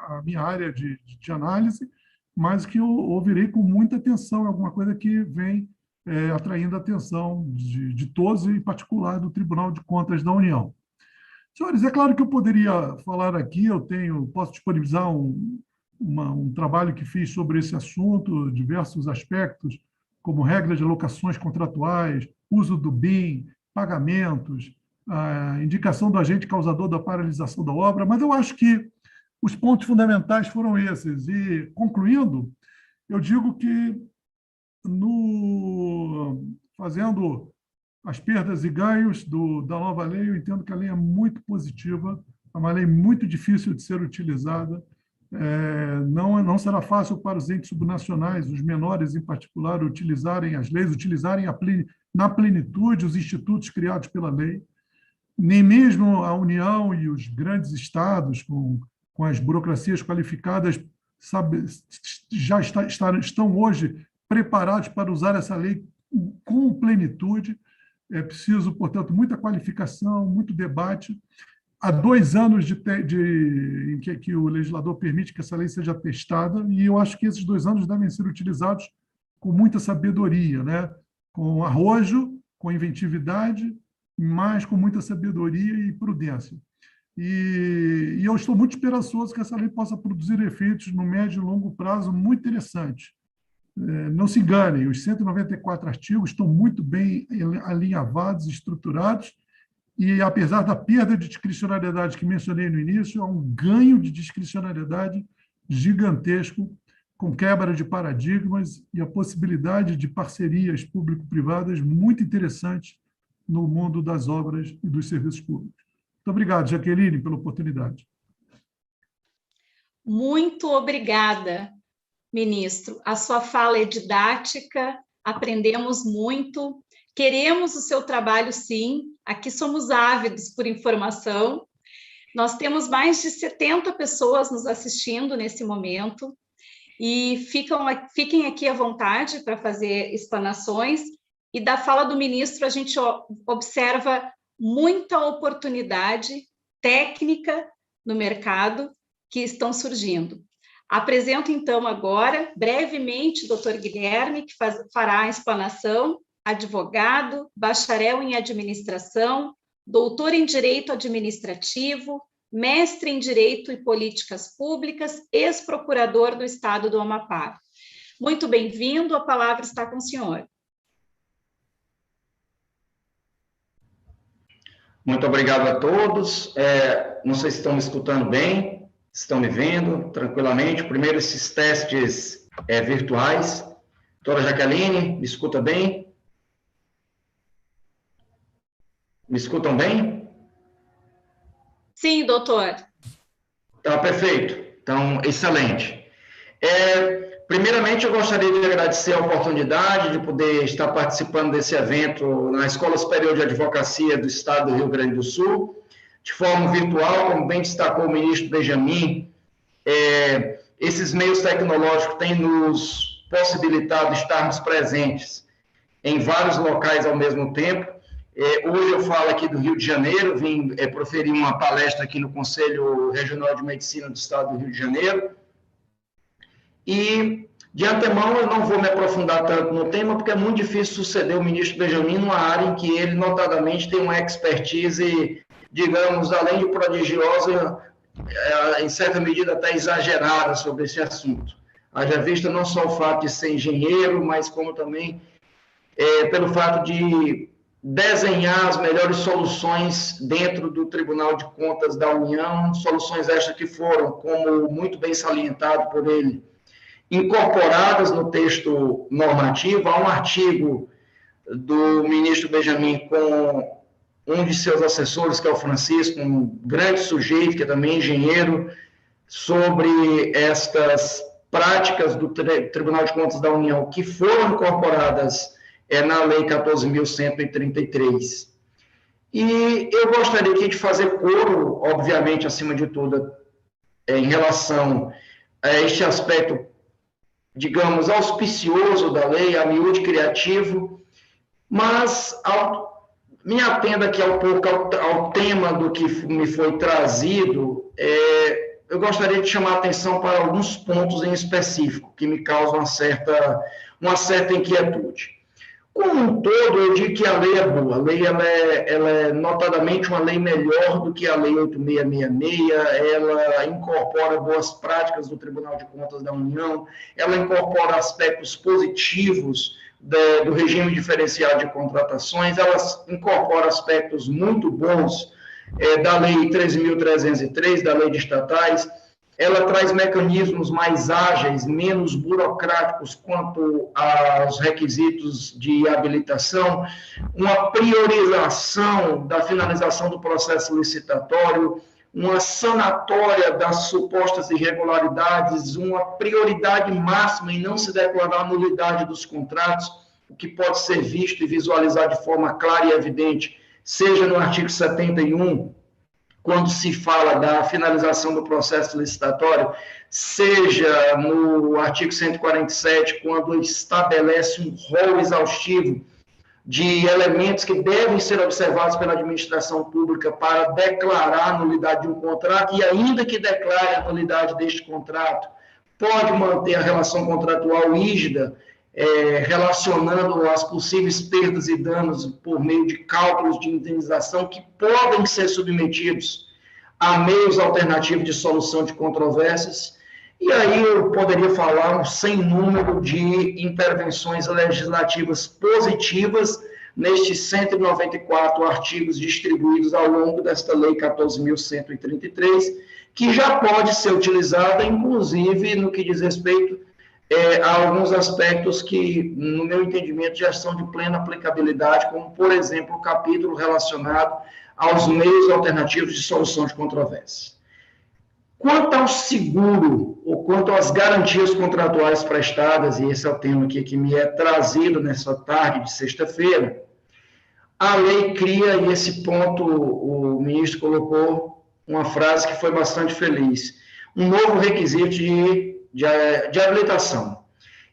a minha área de análise, mas que eu ouvirei com muita atenção, é alguma coisa que vem atraindo a atenção de todos, e em particular do Tribunal de Contas da União. Senhores, é claro que eu poderia falar aqui, posso disponibilizar um trabalho que fiz sobre esse assunto, diversos aspectos, como regras de alocações contratuais, uso do BIM, pagamentos, a indicação do agente causador da paralisação da obra, mas eu acho que os pontos fundamentais foram esses. E, concluindo, eu digo que, fazendo as perdas e ganhos da nova lei, eu entendo que a lei é muito positiva, é uma lei muito difícil de ser utilizada, não será fácil para os entes subnacionais, os menores em particular, utilizarem as leis, utilizarem na plenitude os institutos criados pela lei, nem mesmo a União e os grandes estados, com as burocracias qualificadas, já estão hoje preparados para usar essa lei com plenitude. É preciso, portanto, muita qualificação, muito debate. Há 2 anos em que o legislador permite que essa lei seja testada, e eu acho que esses 2 anos devem ser utilizados com muita sabedoria, né? Com arrojo, com inventividade, mas com muita sabedoria e prudência. E eu estou muito esperançoso que essa lei possa produzir efeitos no médio e longo prazo muito interessantes. Não se enganem, os 194 artigos estão muito bem alinhavados, estruturados, e, apesar da perda de discricionariedade que mencionei no início, há um ganho de discricionariedade gigantesco, com quebra de paradigmas e a possibilidade de parcerias público-privadas muito interessantes no mundo das obras e dos serviços públicos. Muito obrigado, Jaqueline, pela oportunidade. Muito obrigada, ministro. A sua fala é didática, aprendemos muito, queremos o seu trabalho, sim. Aqui somos ávidos por informação. Nós temos mais de 70 pessoas nos assistindo nesse momento, e fiquem aqui à vontade para fazer explanações. E da fala do ministro, a gente observa muita oportunidade técnica no mercado que estão surgindo. Apresento, então, agora, brevemente, o doutor Guilherme, que fará a explanação, advogado, bacharel em administração, doutor em direito administrativo, mestre em direito e políticas públicas, ex-procurador do estado do Amapá. Muito bem-vindo, a palavra está com o senhor. Muito obrigado a todos. Não sei se estão me escutando bem, se estão me vendo tranquilamente. Primeiro, esses testes virtuais. Doutora Jaqueline, me escuta bem? Me escutam bem? Sim, doutor. Tá, perfeito. Então, excelente. Primeiramente, eu gostaria de agradecer a oportunidade de poder estar participando desse evento na Escola Superior de Advocacia do Estado do Rio Grande do Sul, de forma virtual, como bem destacou o ministro Benjamin. Esses meios tecnológicos têm nos possibilitado estarmos presentes em vários locais ao mesmo tempo. Hoje eu falo aqui do Rio de Janeiro, vim proferir uma palestra aqui no Conselho Regional de Medicina do Estado do Rio de Janeiro. E, de antemão, eu não vou me aprofundar tanto no tema, porque é muito difícil suceder o ministro Benjamin numa área em que ele, notadamente, tem uma expertise, digamos, além de prodigiosa, em certa medida até exagerada sobre esse assunto. Haja vista não só o fato de ser engenheiro, mas como também pelo fato de desenhar as melhores soluções dentro do Tribunal de Contas da União, soluções estas que foram, como muito bem salientado por ele, incorporadas no texto normativo. Há um artigo do ministro Benjamin com um de seus assessores, que é o Francisco, um grande sujeito, que é também engenheiro, sobre estas práticas do Tribunal de Contas da União que foram incorporadas na Lei 14.133. E eu gostaria aqui de fazer coro, obviamente, acima de tudo, em relação a este aspecto, digamos, auspicioso da lei, a miúde criativo, mas me atendo aqui um pouco ao tema do que me foi trazido, eu gostaria de chamar a atenção para alguns pontos em específico que me causam uma certa inquietude. Como um todo, eu digo que a lei é boa. A lei ela é notadamente uma lei melhor do que a Lei 8666, ela incorpora boas práticas do Tribunal de Contas da União, ela incorpora aspectos positivos do regime diferenciado de contratações, ela incorpora aspectos muito bons da Lei 13.303, da Lei de estatais, ela traz mecanismos mais ágeis, menos burocráticos quanto aos requisitos de habilitação, uma priorização da finalização do processo licitatório, uma sanatória das supostas irregularidades, uma prioridade máxima em não se declarar a nulidade dos contratos, o que pode ser visto e visualizado de forma clara e evidente, seja no artigo 71, quando se fala da finalização do processo licitatório, seja no artigo 147, quando estabelece um rol exaustivo de elementos que devem ser observados pela administração pública para declarar a nulidade de um contrato, e ainda que declare a nulidade deste contrato, pode manter a relação contratual rígida, relacionando as possíveis perdas e danos por meio de cálculos de indenização que podem ser submetidos a meios alternativos de solução de controvérsias. E aí eu poderia falar um sem número de intervenções legislativas positivas nestes 194 artigos distribuídos ao longo desta Lei 14.133, que já pode ser utilizada, inclusive, no que diz respeito a alguns aspectos que, no meu entendimento, já são de plena aplicabilidade, como, por exemplo, o capítulo relacionado aos meios alternativos de solução de controvérsias. Quanto ao seguro, ou quanto às garantias contratuais prestadas, e esse é o tema aqui que me é trazido nessa tarde de sexta-feira, a lei cria, e esse ponto o ministro colocou uma frase que foi bastante feliz, um novo requisito de habilitação.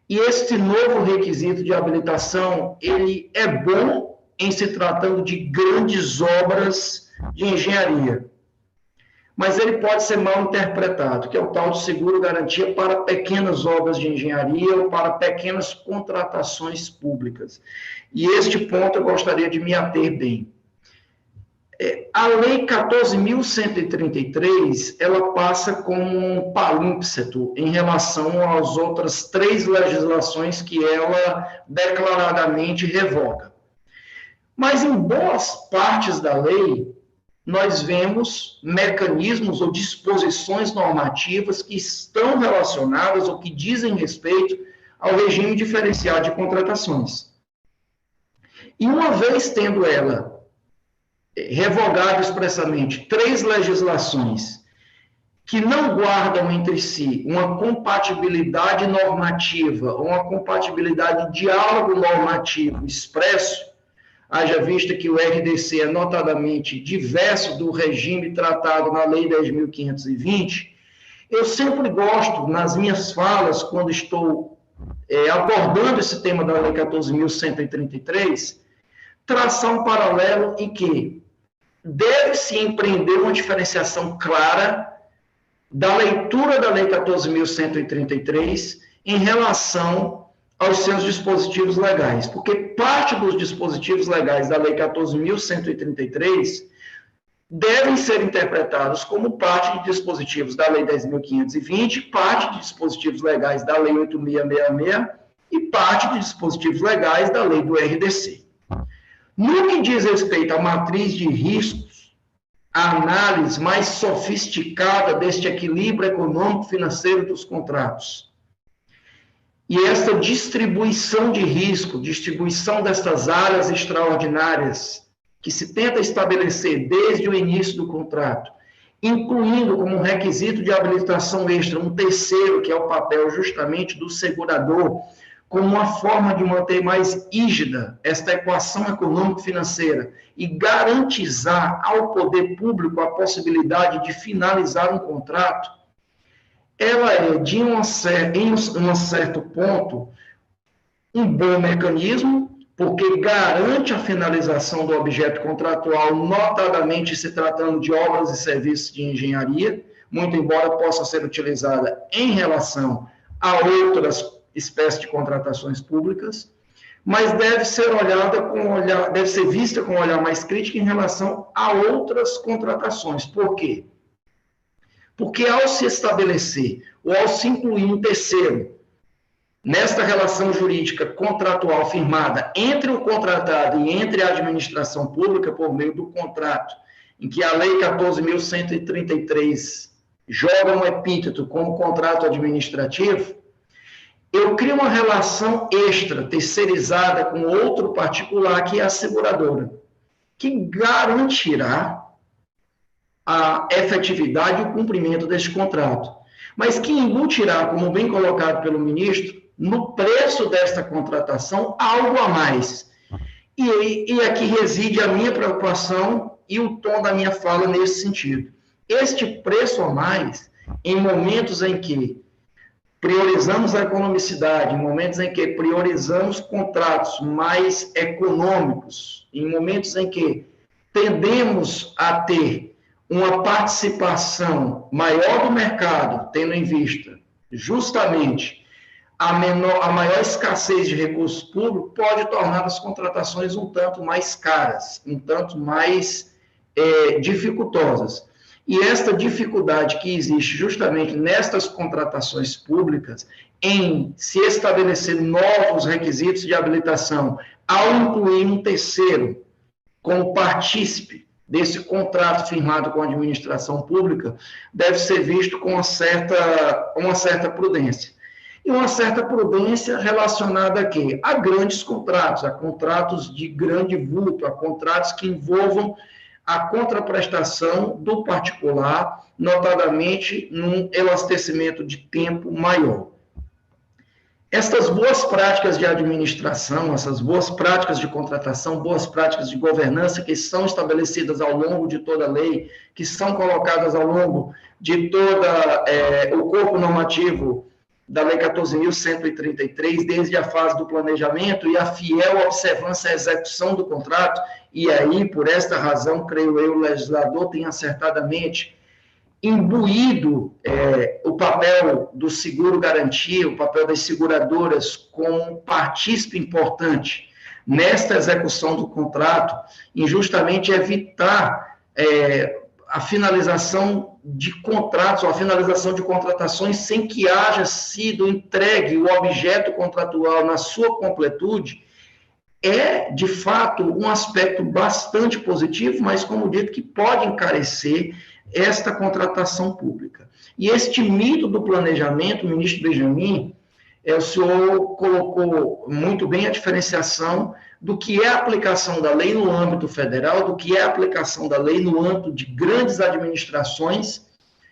E este novo requisito de habilitação, ele é bom em se tratando de grandes obras de engenharia, mas ele pode ser mal interpretado, que é o tal de seguro-garantia para pequenas obras de engenharia ou para pequenas contratações públicas. E este ponto eu gostaria de me ater bem. A Lei 14.133, ela passa como um palímpseto em relação às outras 3 legislações que ela declaradamente revoga. Mas em boas partes da lei, nós vemos mecanismos ou disposições normativas que estão relacionadas ou que dizem respeito ao regime diferenciado de contratações. E uma vez tendo ela revogado expressamente 3 legislações que não guardam entre si uma compatibilidade normativa ou uma compatibilidade de diálogo normativo expresso, haja vista que o RDC é notadamente diverso do regime tratado na Lei 10.520, eu sempre gosto, nas minhas falas, quando estou abordando esse tema da Lei 14.133, traçar um paralelo em que deve-se empreender uma diferenciação clara da leitura da Lei 14.133 em relação aos seus dispositivos legais, porque parte dos dispositivos legais da Lei 14.133 devem ser interpretados como parte de dispositivos da Lei 10.520, parte de dispositivos legais da Lei 8.666 e parte de dispositivos legais da Lei do RDC. No que diz respeito à matriz de riscos, a análise mais sofisticada deste equilíbrio econômico-financeiro dos contratos, e esta distribuição de risco, distribuição destas áreas extraordinárias que se tenta estabelecer desde o início do contrato, incluindo como um requisito de habilitação extra um terceiro, que é o papel justamente do segurador, como uma forma de manter mais rígida esta equação econômico-financeira e garantizar ao poder público a possibilidade de finalizar um contrato, ela é, em um certo ponto, um bom mecanismo, porque garante a finalização do objeto contratual, notadamente se tratando de obras e serviços de engenharia, muito embora possa ser utilizada em relação a outras espécies de contratações públicas, mas deve ser vista com um olhar mais crítico em relação a outras contratações. Por quê? Porque ao se estabelecer ou ao se incluir um terceiro nesta relação jurídica contratual firmada entre o contratado e entre a administração pública por meio do contrato, em que a Lei 14.133 joga um epíteto como contrato administrativo, eu crio uma relação extra, terceirizada com outro particular, que é a seguradora, que garantirá a efetividade e o cumprimento deste contrato, mas que embutirá, como bem colocado pelo ministro, no preço desta contratação, algo a mais. E aqui reside a minha preocupação e o tom da minha fala nesse sentido. Este preço a mais, em momentos em que priorizamos a economicidade, em momentos em que priorizamos contratos mais econômicos, em momentos em que tendemos a ter uma participação maior do mercado, tendo em vista justamente a maior escassez de recursos públicos, pode tornar as contratações um tanto mais caras, um tanto mais dificultosas. E esta dificuldade que existe justamente nestas contratações públicas, em se estabelecer novos requisitos de habilitação, ao incluir um terceiro como partícipe desse contrato firmado com a administração pública, deve ser visto com uma certa prudência. E uma certa prudência relacionada a quê? A grandes contratos, a contratos de grande vulto, a contratos que envolvam a contraprestação do particular, notadamente num elastecimento de tempo maior. Estas boas práticas de administração, essas boas práticas de contratação, boas práticas de governança que são estabelecidas ao longo de toda a lei, que são colocadas ao longo de todo o corpo normativo da Lei 14.133, desde a fase do planejamento e a fiel observância à execução do contrato, e aí, por esta razão, creio eu, o legislador tem acertadamente imbuído o papel do seguro-garantia, o papel das seguradoras como um partícipe importante nesta execução do contrato, em justamente evitar a finalização de contratos, ou a finalização de contratações sem que haja sido entregue o objeto contratual na sua completude, é, de fato, um aspecto bastante positivo, mas, como dito, que pode encarecer esta contratação pública. E este mito do planejamento, ministro Benjamin, o senhor colocou muito bem a diferenciação do que é a aplicação da lei no âmbito federal, do que é a aplicação da lei no âmbito de grandes administrações,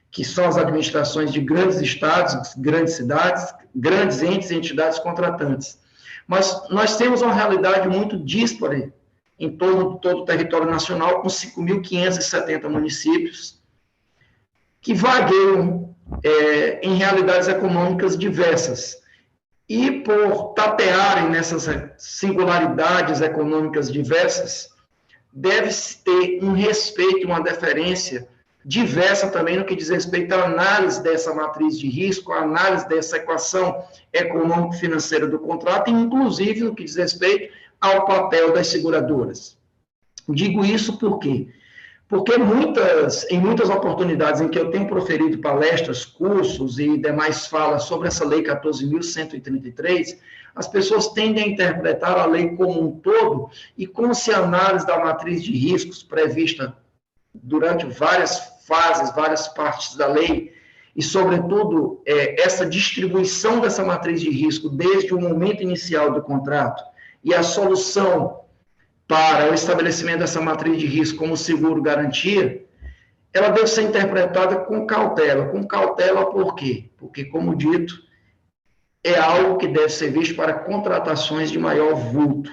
que são as administrações de grandes estados, grandes cidades, grandes entes e entidades contratantes. Mas nós temos uma realidade muito díspare em torno de todo o território nacional, com 5.570 municípios, que vagueiam em realidades econômicas diversas. E por tatearem nessas singularidades econômicas diversas, deve-se ter um respeito, uma deferência diversa também no que diz respeito à análise dessa matriz de risco, à análise dessa equação econômico-financeira do contrato, e inclusive no que diz respeito ao papel das seguradoras. Digo isso por quê? Porque em muitas oportunidades em que eu tenho proferido palestras, cursos e demais falas sobre essa Lei 14.133, as pessoas tendem a interpretar a lei como um todo e como se a análise da matriz de riscos prevista durante várias fases, várias partes da lei, e, sobretudo, essa distribuição dessa matriz de risco desde o momento inicial do contrato e a solução para o estabelecimento dessa matriz de risco como seguro-garantia, ela deve ser interpretada com cautela. Com cautela por quê? Porque, como dito, é algo que deve ser visto para contratações de maior vulto.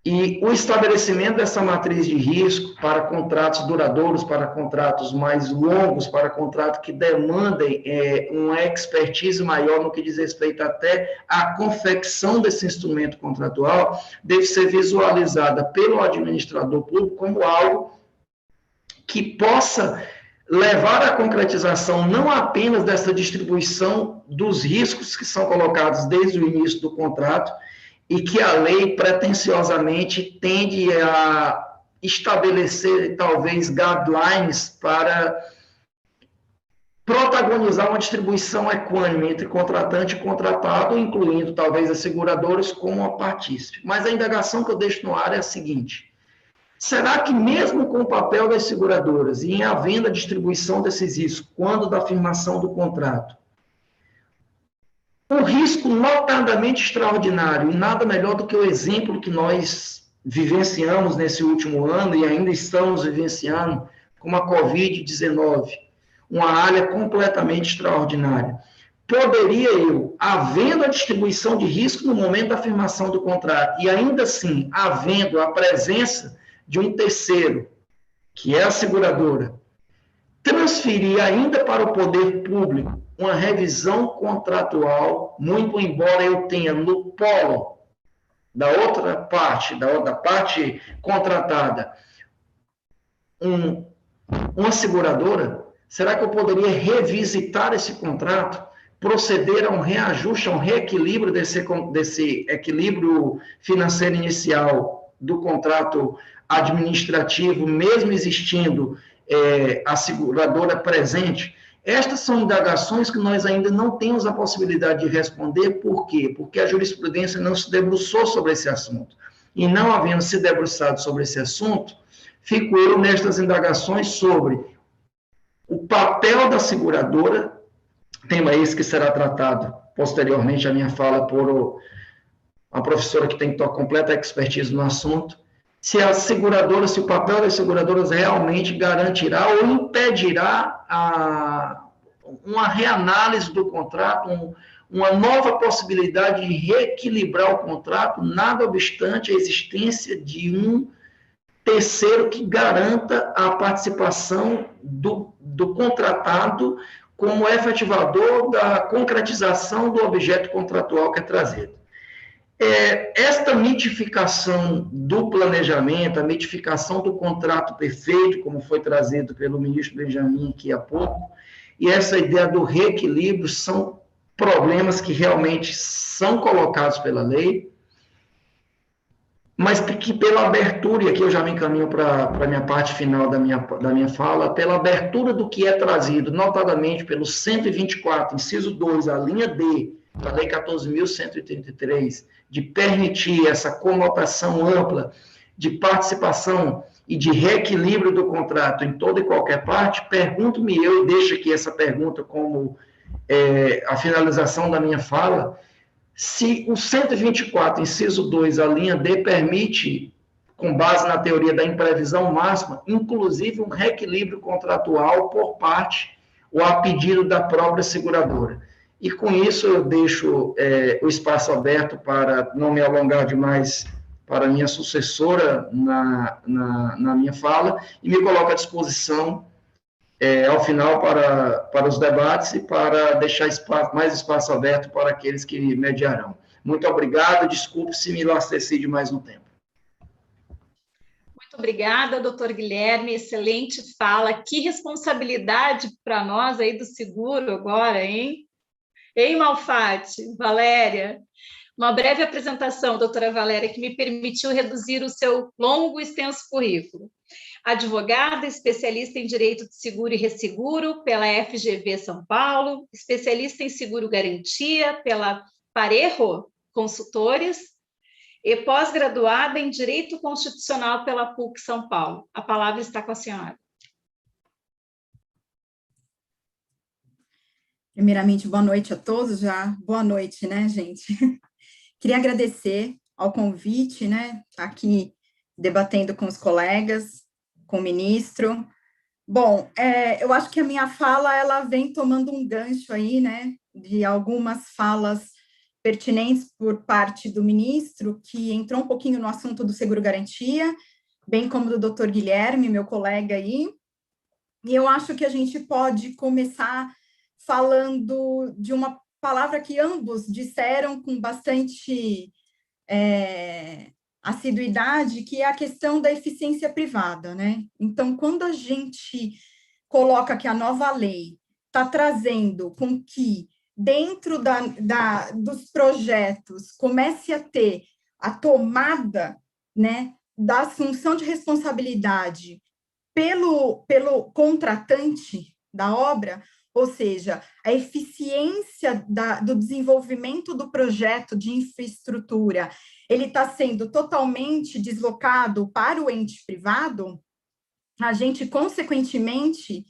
E o estabelecimento dessa matriz de risco para contratos duradouros, para contratos mais longos, para contratos que demandem uma expertise maior no que diz respeito até à confecção desse instrumento contratual, deve ser visualizada pelo administrador público como algo que possa levar à concretização não apenas dessa distribuição dos riscos que são colocados desde o início do contrato e que a lei pretensiosamente tende a estabelecer, talvez, guidelines para protagonizar uma distribuição equânime entre contratante e contratado, incluindo, talvez, as seguradoras como a partícipe. Mas a indagação que eu deixo no ar é a seguinte: será que mesmo com o papel das seguradoras e em havendo a distribuição desses riscos, quando da afirmação do contrato, um risco notadamente extraordinário, e nada melhor do que o exemplo que nós vivenciamos nesse último ano e ainda estamos vivenciando, como a Covid-19, uma área completamente extraordinária. Poderia eu, havendo a distribuição de risco no momento da afirmação do contrato, e ainda assim, havendo a presença de um terceiro, que é a seguradora, transferir ainda para o poder público uma revisão contratual, muito embora eu tenha no polo da outra parte, da parte contratada, uma seguradora, será que eu poderia revisitar esse contrato, proceder a um reajuste, a um reequilíbrio desse equilíbrio financeiro inicial do contrato administrativo, mesmo existindo a seguradora presente? Estas são indagações que nós ainda não temos a possibilidade de responder. Por quê? Porque a jurisprudência não se debruçou sobre esse assunto. E não havendo se debruçado sobre esse assunto, fico eu nestas indagações sobre o papel da seguradora, tema esse que será tratado posteriormente à minha fala por uma professora que tem completa expertise no assunto, se a seguradora, se o papel das seguradoras realmente garantirá ou impedirá uma reanálise do contrato, uma nova possibilidade de reequilibrar o contrato, nada obstante a existência de um terceiro que garanta a participação do contratado como efetivador da concretização do objeto contratual que é trazido. Esta mitificação do planejamento, a mitificação do contrato perfeito, como foi trazido pelo ministro Benjamin aqui há pouco, e essa ideia do reequilíbrio são problemas que realmente são colocados pela lei, mas que pela abertura, e aqui eu já me encaminho para a minha parte final da minha fala, pela abertura do que é trazido, notadamente pelo 124, inciso 2, a linha D, da Lei 14.133, de permitir essa conotação ampla de participação e de reequilíbrio do contrato em toda e qualquer parte, pergunto-me eu, e deixo aqui essa pergunta como a finalização da minha fala, se o 124, inciso 2, a linha D, permite, com base na teoria da imprevisão máxima, inclusive um reequilíbrio contratual por parte ou a pedido da própria seguradora. E com isso eu deixo o espaço aberto para não me alongar demais para a minha sucessora na minha fala e me coloco à disposição ao final para os debates e para deixar mais espaço aberto para aqueles que mediarão. Muito obrigado, desculpe se me lasteci demais no tempo. Muito obrigada, doutor Guilherme, excelente fala. Que responsabilidade para nós aí do seguro agora, hein? Hein, Malfatti, Valéria? Uma breve apresentação, doutora Valéria, que me permitiu reduzir o seu longo e extenso currículo. Advogada, especialista em Direito de Seguro e Resseguro pela FGV São Paulo, especialista em Seguro Garantia pela Parejo Consultores e pós-graduada em Direito Constitucional pela PUC São Paulo. A palavra está com a senhora. Primeiramente, boa noite a todos, já boa noite, né, gente? Queria agradecer ao convite, né, aqui debatendo com os colegas, com o ministro. Bom, eu acho que a minha fala, ela vem tomando um gancho aí, né, de algumas falas pertinentes por parte do ministro, que entrou um pouquinho no assunto do seguro-garantia, bem como do doutor Guilherme, meu colega aí, e eu acho que a gente pode começar falando de uma palavra que ambos disseram com bastante assiduidade, que é a questão da eficiência privada, né? Então, quando a gente coloca que a nova lei está trazendo com que, dentro dos projetos, comece a ter a tomada, né, da assunção de responsabilidade pelo contratante da obra, ou seja, a eficiência do desenvolvimento do projeto de infraestrutura, ele está sendo totalmente deslocado para o ente privado, a gente, consequentemente,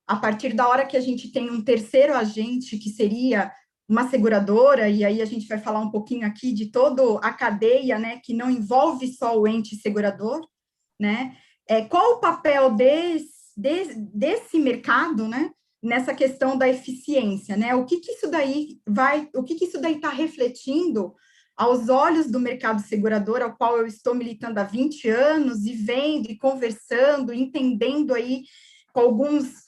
a partir da hora que a gente tem um terceiro agente, que seria uma seguradora, e aí a gente vai falar um pouquinho aqui de toda a cadeia, né, que não envolve só o ente segurador, né, qual o papel desse mercado, né, nessa questão da eficiência, né, o que isso daí está refletindo aos olhos do mercado segurador, ao qual eu estou militando há 20 anos, e vendo, e conversando, entendendo aí com alguns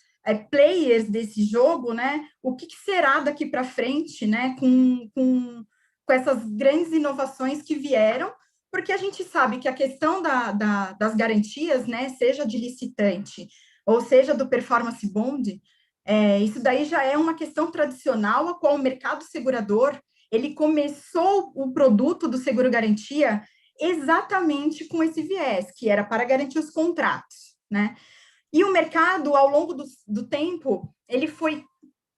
players desse jogo, né, o que será daqui para frente, né, com essas grandes inovações que vieram, porque a gente sabe que a questão das garantias, né, seja de licitante, ou seja do performance bond, isso daí já é uma questão tradicional, a qual o mercado segurador, ele começou o produto do seguro-garantia exatamente com esse viés, que era para garantir os contratos, né? E o mercado, ao longo do tempo, ele foi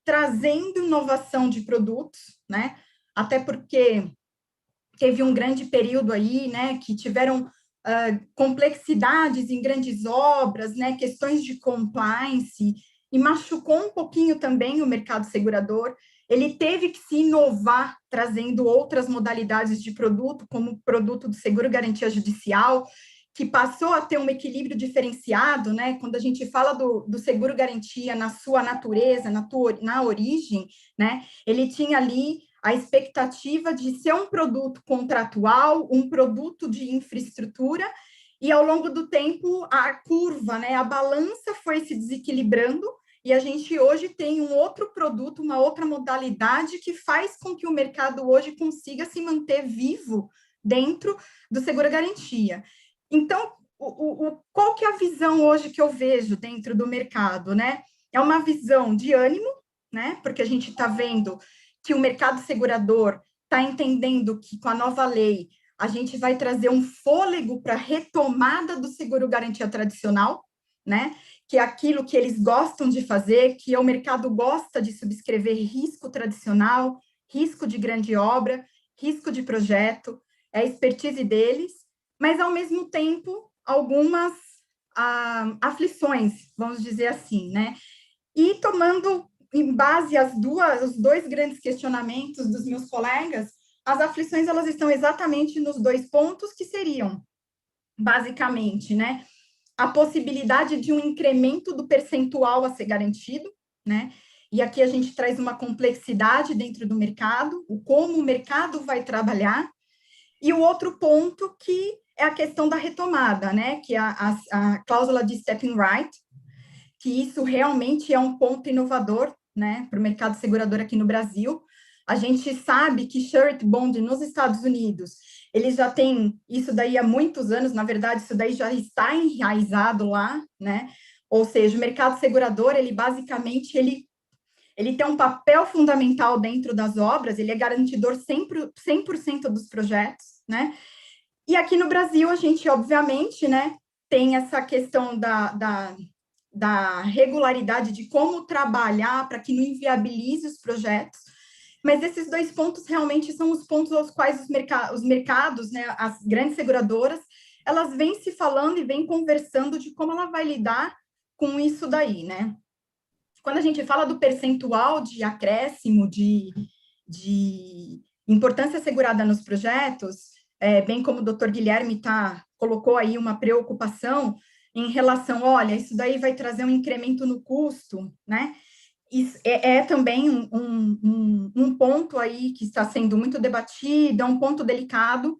trazendo inovação de produtos, né? Até porque teve um grande período aí, né, que tiveram complexidades em grandes obras, né, questões de compliance, e machucou um pouquinho também o mercado segurador. Ele teve que se inovar, trazendo outras modalidades de produto, como o produto do seguro-garantia judicial, que passou a ter um equilíbrio diferenciado, né? Quando a gente fala do seguro-garantia na sua natureza, na origem, né? Ele tinha ali a expectativa de ser um produto contratual, um produto de infraestrutura, e ao longo do tempo a curva, né? A balança foi se desequilibrando, e a gente hoje tem um outro produto, uma outra modalidade que faz com que o mercado hoje consiga se manter vivo dentro do seguro-garantia. Então, qual que é a visão hoje que eu vejo dentro do mercado, né? É uma visão de ânimo, né? Porque a gente está vendo que o mercado segurador está entendendo que, com a nova lei, a gente vai trazer um fôlego para a retomada do seguro-garantia tradicional, né? Que é aquilo que eles gostam de fazer, que o mercado gosta de subscrever risco tradicional, risco de grande obra, risco de projeto, é a expertise deles, mas, ao mesmo tempo, algumas aflições, vamos dizer assim, né? E tomando em base os dois grandes questionamentos dos meus colegas, as aflições, elas estão exatamente nos dois pontos, que seriam, basicamente, né, a possibilidade de um incremento do percentual a ser garantido, né? E aqui a gente traz uma complexidade dentro do mercado, como o mercado vai trabalhar, e o outro ponto que é a questão da retomada, né? Que é a cláusula de stepping right, que isso realmente é um ponto inovador, né, para o mercado segurador aqui no Brasil. A gente sabe que surety bond nos Estados Unidos, eles já têm isso daí há muitos anos, na verdade, isso daí já está enraizado lá, né? Ou seja, o mercado segurador, ele basicamente, ele tem um papel fundamental dentro das obras, ele é garantidor 100% dos projetos, né? E aqui no Brasil, a gente, obviamente, né, tem essa questão da regularidade de como trabalhar para que não inviabilize os projetos, mas esses dois pontos realmente são os pontos aos quais os mercados, né, as grandes seguradoras, elas vêm se falando e vêm conversando de como ela vai lidar com isso daí, né? Quando a gente fala do percentual de acréscimo de importância assegurada nos projetos, bem como o doutor Guilherme colocou aí uma preocupação em relação, olha, isso daí vai trazer um incremento no custo, né? Isso é também um ponto aí que está sendo muito debatido, é um ponto delicado,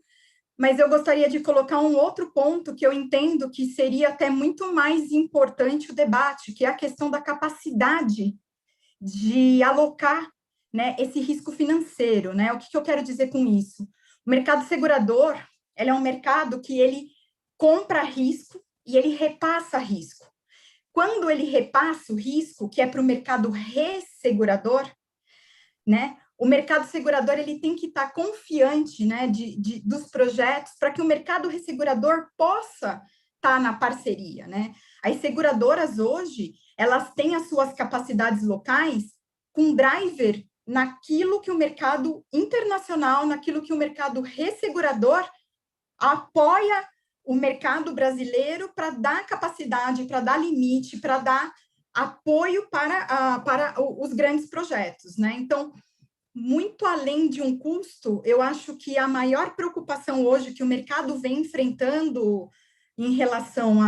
mas eu gostaria de colocar um outro ponto que eu entendo que seria até muito mais importante o debate, que é a questão da capacidade de alocar, né, esse risco financeiro, né? O que eu quero dizer com isso? O mercado segurador, ele é um mercado que ele compra risco e ele repassa risco. quando ele repassa o risco, que é para o mercado ressegurador, né? O mercado segurador ele tem que estar confiante, né, dos projetos para que o mercado ressegurador possa estar na parceria, né? As seguradoras hoje, elas têm as suas capacidades locais com driver naquilo que o mercado internacional, naquilo que o mercado ressegurador apoia o mercado brasileiro para dar capacidade, para dar limite, para dar apoio para os grandes projetos, né? Então, muito além de um custo, eu acho que a maior preocupação hoje que o mercado vem enfrentando em relação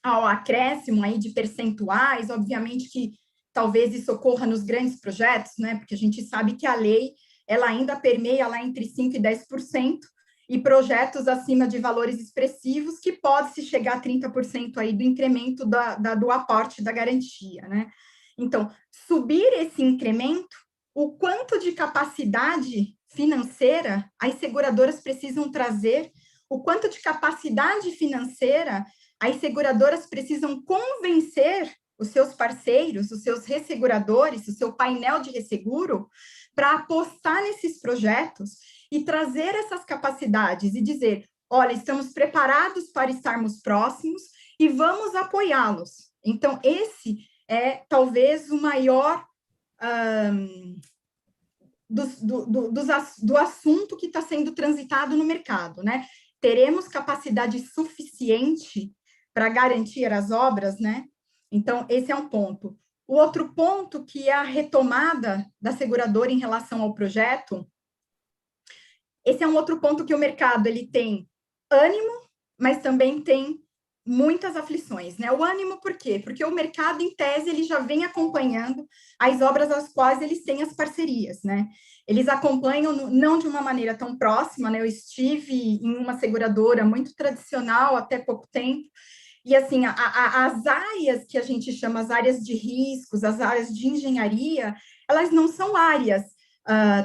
ao acréscimo aí de percentuais, obviamente que talvez isso ocorra nos grandes projetos, né? Porque a gente sabe que a lei, ela ainda permeia lá entre 5% e 10%, e projetos acima de valores expressivos que pode-se chegar a 30% aí do incremento do aporte da garantia, né? Então, subir esse incremento, o quanto de capacidade financeira as seguradoras precisam trazer, o quanto de capacidade financeira as seguradoras precisam convencer os seus parceiros, os seus resseguradores, o seu painel de resseguro, para apostar nesses projetos e trazer essas capacidades e dizer, olha, estamos preparados para estarmos próximos e vamos apoiá-los. Então, esse é talvez o maior do assunto que está sendo transitado no mercado, né? Teremos capacidade suficiente para garantir as obras, né? Então, esse é um ponto. O outro ponto, que é a retomada da seguradora em relação ao projeto, esse é um outro ponto que o mercado ele tem ânimo, mas também tem muitas aflições, né? O ânimo por quê? Porque o mercado, em tese, ele já vem acompanhando as obras às quais eles têm as parcerias, né? Eles acompanham não de uma maneira tão próxima, né? Eu estive em uma seguradora muito tradicional até pouco tempo, e assim, as áreas que a gente chama as áreas de riscos, as áreas de engenharia, elas não são áreas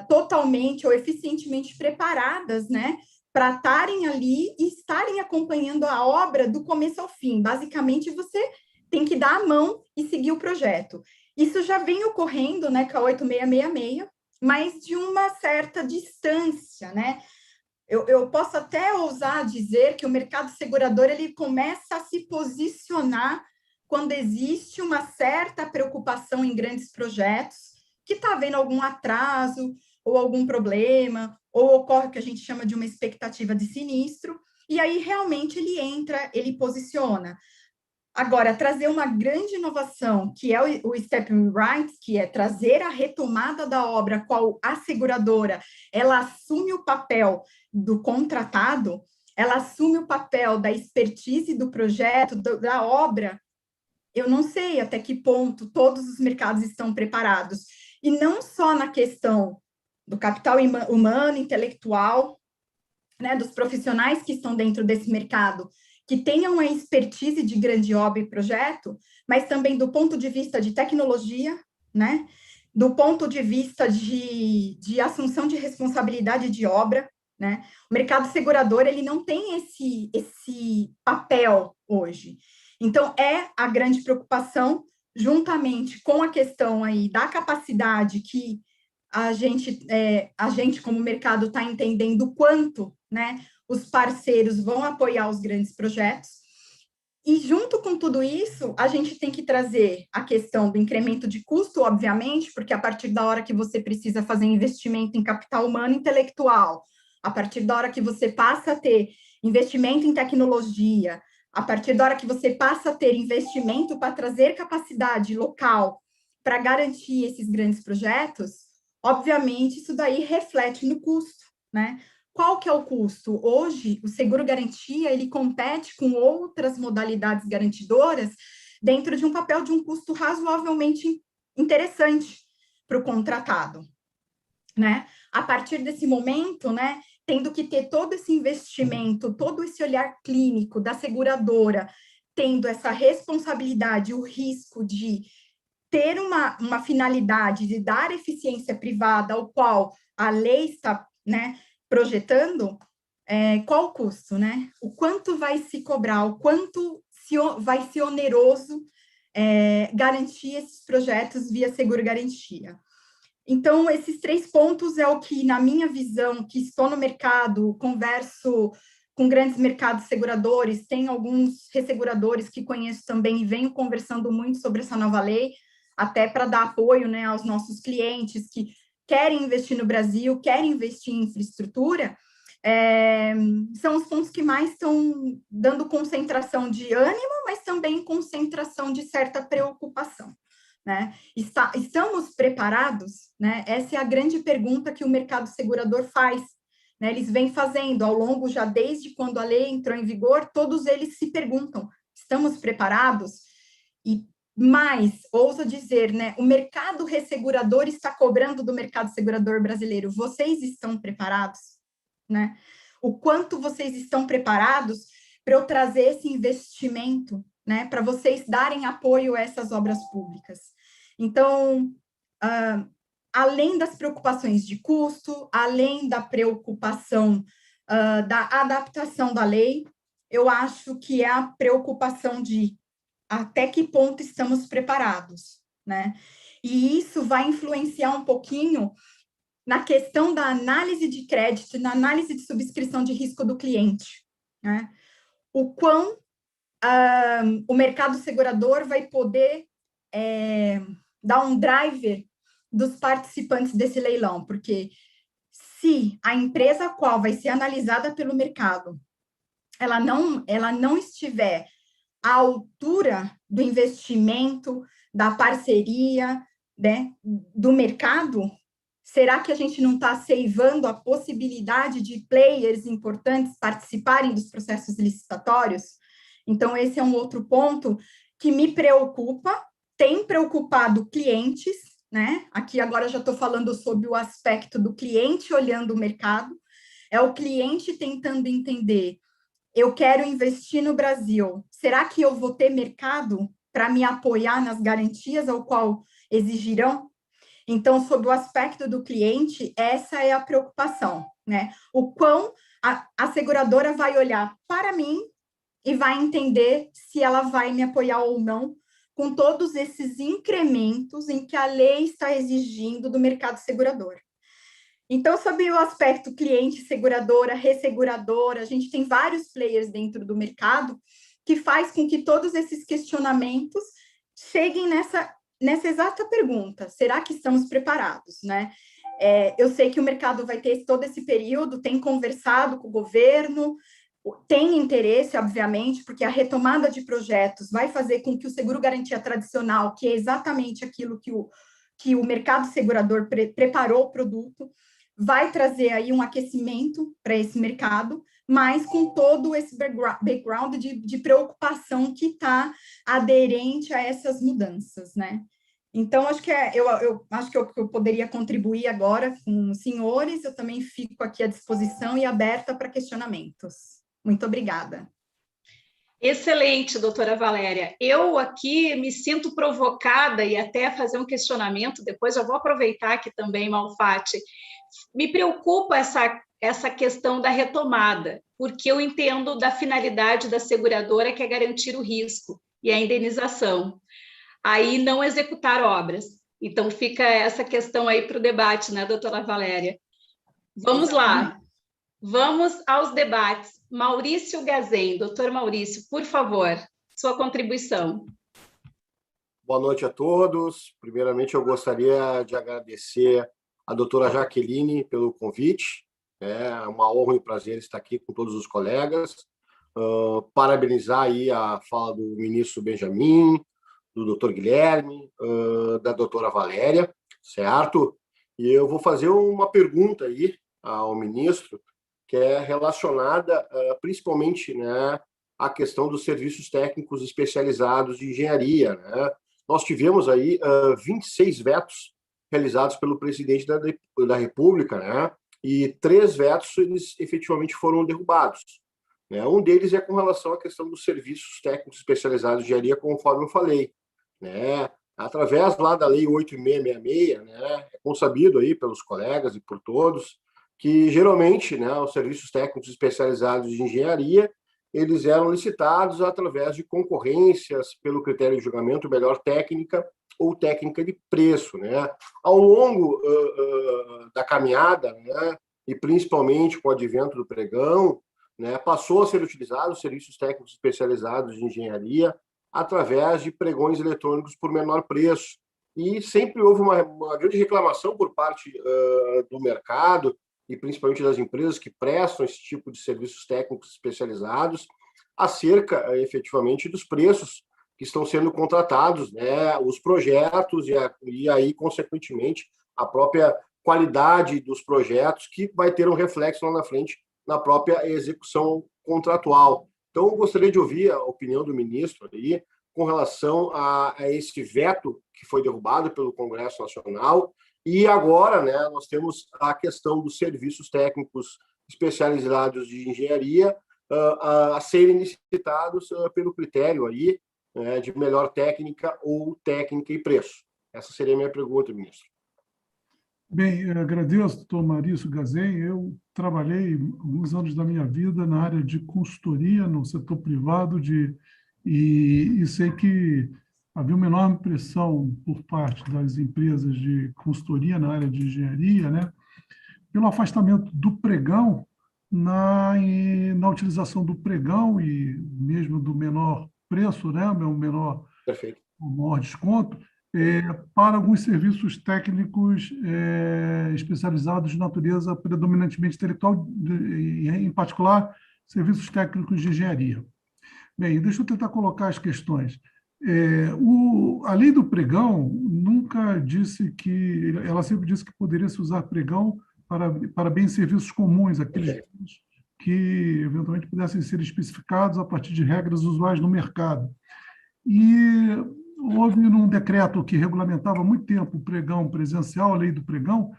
totalmente ou eficientemente preparadas, né? Para estarem ali e estarem acompanhando a obra do começo ao fim. Basicamente, você tem que dar a mão e seguir o projeto. Isso já vem ocorrendo, né, com a 8666, mas de uma certa distância, né? Eu posso até ousar dizer que o mercado segurador ele começa a se posicionar quando existe uma certa preocupação em grandes projetos, que está havendo algum atraso ou algum problema, ou ocorre o que a gente chama de uma expectativa de sinistro, e aí realmente ele entra, ele posiciona. Agora, trazer uma grande inovação, que é o Step Rights, que é trazer a retomada da obra, qual a seguradora, ela assume o papel do contratado, ela assume o papel da expertise do projeto, da obra. Eu não sei até que ponto todos os mercados estão preparados. E não só na questão do capital humano, intelectual, né, dos profissionais que estão dentro desse mercado, que tenham a expertise de grande obra e projeto, mas também do ponto de vista de tecnologia, né, do ponto de vista de assunção de responsabilidade de obra, né. O mercado segurador, ele não tem esse papel hoje. Então, é a grande preocupação, juntamente com a questão aí da capacidade que a gente como mercado está entendendo o quanto, né, os parceiros vão apoiar os grandes projetos. E junto com tudo isso, a gente tem que trazer a questão do incremento de custo, obviamente, porque a partir da hora que você precisa fazer investimento em capital humano e intelectual, a partir da hora que você passa a ter investimento em tecnologia, a partir da hora que você passa a ter investimento para trazer capacidade local para garantir esses grandes projetos, obviamente, isso daí reflete no custo, né? Qual que é o custo? Hoje, o seguro-garantia, ele compete com outras modalidades garantidoras dentro de um papel de um custo razoavelmente interessante para o contratado, né? A partir desse momento, né, tendo que ter todo esse investimento, todo esse olhar clínico da seguradora, tendo essa responsabilidade, o risco de ter uma finalidade de dar eficiência privada, ao qual a lei está, né, projetando, qual o custo, né? O quanto vai se cobrar, o quanto vai ser oneroso garantir esses projetos via seguro-garantia. Então, esses 3 pontos é o que, na minha visão, que estou no mercado, converso com grandes mercados seguradores, tem alguns resseguradores que conheço também e venho conversando muito sobre essa nova lei, até para dar apoio, né, aos nossos clientes que querem investir no Brasil, querem investir em infraestrutura, são os pontos que mais estão dando concentração de ânimo, mas também concentração de certa preocupação, né? Estamos preparados, né? Essa é a grande pergunta que o mercado segurador faz, né? Eles vêm fazendo ao longo, já desde quando a lei entrou em vigor, todos eles se perguntam, estamos preparados? E mais, ouso dizer, né? O mercado ressegurador está cobrando do mercado segurador brasileiro, vocês estão preparados? Né? O quanto vocês estão preparados para eu trazer esse investimento, né, para vocês darem apoio a essas obras públicas. Então, além das preocupações de custo, além da preocupação da adaptação da lei, eu acho que é a preocupação de até que ponto estamos preparados, né? E isso vai influenciar um pouquinho na questão da análise de crédito, na análise de subscrição de risco do cliente, né? O quão o mercado segurador vai poder dar um driver dos participantes desse leilão, porque se a empresa qual vai ser analisada pelo mercado, ela não estiver à altura do investimento, da parceria, né, do mercado, será que a gente não está ceivando a possibilidade de players importantes participarem dos processos licitatórios? Então, esse é um outro ponto que me preocupa, tem preocupado clientes, né? Aqui agora já estou falando sobre o aspecto do cliente olhando o mercado, é o cliente tentando entender, eu quero investir no Brasil, será que eu vou ter mercado para me apoiar nas garantias ao qual exigirão? Então, sob o aspecto do cliente, essa é a preocupação, né? O quão a seguradora vai olhar para mim e vai entender se ela vai me apoiar ou não com todos esses incrementos em que a lei está exigindo do mercado segurador. Então, sob o aspecto cliente, seguradora, resseguradora, a gente tem vários players dentro do mercado que faz com que todos esses questionamentos cheguem nessa exata pergunta, será que estamos preparados, né? Eu sei que o mercado vai ter todo esse período, tem conversado com o governo, tem interesse, obviamente, porque a retomada de projetos vai fazer com que o seguro-garantia tradicional, que é exatamente aquilo que o mercado segurador preparou o produto, vai trazer aí um aquecimento para esse mercado, mas com todo esse background de preocupação que está aderente a essas mudanças, né? Então, acho que eu acho que eu poderia contribuir agora com os senhores, eu também fico aqui à disposição e aberta para questionamentos. Muito obrigada. Excelente, doutora Valéria. Eu aqui me sinto provocada e até fazer um questionamento, depois eu vou aproveitar aqui também, Malfatti. Me preocupa essa questão da retomada, porque eu entendo da finalidade da seguradora, que é garantir o risco e a indenização. Aí não executar obras. Então fica essa questão aí para o debate, né, doutora Valéria? Vamos lá. Vamos aos debates. Maurício Gazen, doutor Maurício, por favor, sua contribuição. Boa noite a todos. Primeiramente, eu gostaria de agradecer a doutora Jaqueline pelo convite. É uma honra e um prazer estar aqui com todos os colegas. Parabenizar aí a fala do ministro Benjamin, do doutor Guilherme, da doutora Valéria, certo? E eu vou fazer uma pergunta aí ao ministro, que é relacionada principalmente, né, à questão dos serviços técnicos especializados de engenharia, né? Nós tivemos aí 26 vetos realizados pelo presidente da República, né? E 3 vetos eles efetivamente foram derrubados, né? Um deles é com relação à questão dos serviços técnicos especializados de engenharia, conforme eu falei, né? Através lá da Lei 8.666, né? É consabido aí pelos colegas e por todos que geralmente, né, os serviços técnicos especializados de engenharia, eles eram licitados através de concorrências pelo critério de julgamento melhor técnica ou técnica de preço, né? Ao longo da caminhada, né, e principalmente com o advento do pregão, né, passou a ser utilizado os serviços técnicos especializados de engenharia através de pregões eletrônicos por menor preço. E sempre houve uma grande reclamação por parte do mercado e principalmente das empresas que prestam esse tipo de serviços técnicos especializados acerca, efetivamente, dos preços que estão sendo contratados, né, os projetos e aí, consequentemente, a própria qualidade dos projetos, que vai ter um reflexo lá na frente na própria execução contratual. Então, eu gostaria de ouvir a opinião do ministro aí com relação a esse veto que foi derrubado pelo Congresso Nacional. E agora, né, nós temos a questão dos serviços técnicos especializados de engenharia a serem licitados pelo critério aí, de melhor técnica ou técnica e preço. Essa seria a minha pergunta, ministro. Bem, eu agradeço, doutor Mauricio Gazen. Eu trabalhei alguns anos da minha vida na área de consultoria no setor privado e sei que havia uma enorme pressão por parte das empresas de consultoria na área de engenharia, né, pelo afastamento do pregão na utilização do pregão e mesmo do menor preço, né, Perfeito. o maior desconto, para alguns serviços técnicos especializados de natureza predominantemente intelectual, em particular, serviços técnicos de engenharia. Bem, deixa eu tentar colocar as questões. A lei do pregão nunca disse que... Ela sempre disse que poderia se usar pregão para bens e serviços comuns, aqueles bens que eventualmente pudessem ser especificados a partir de regras usuais no mercado. E houve num decreto que regulamentava há muito tempo o pregão presencial, a lei do pregão,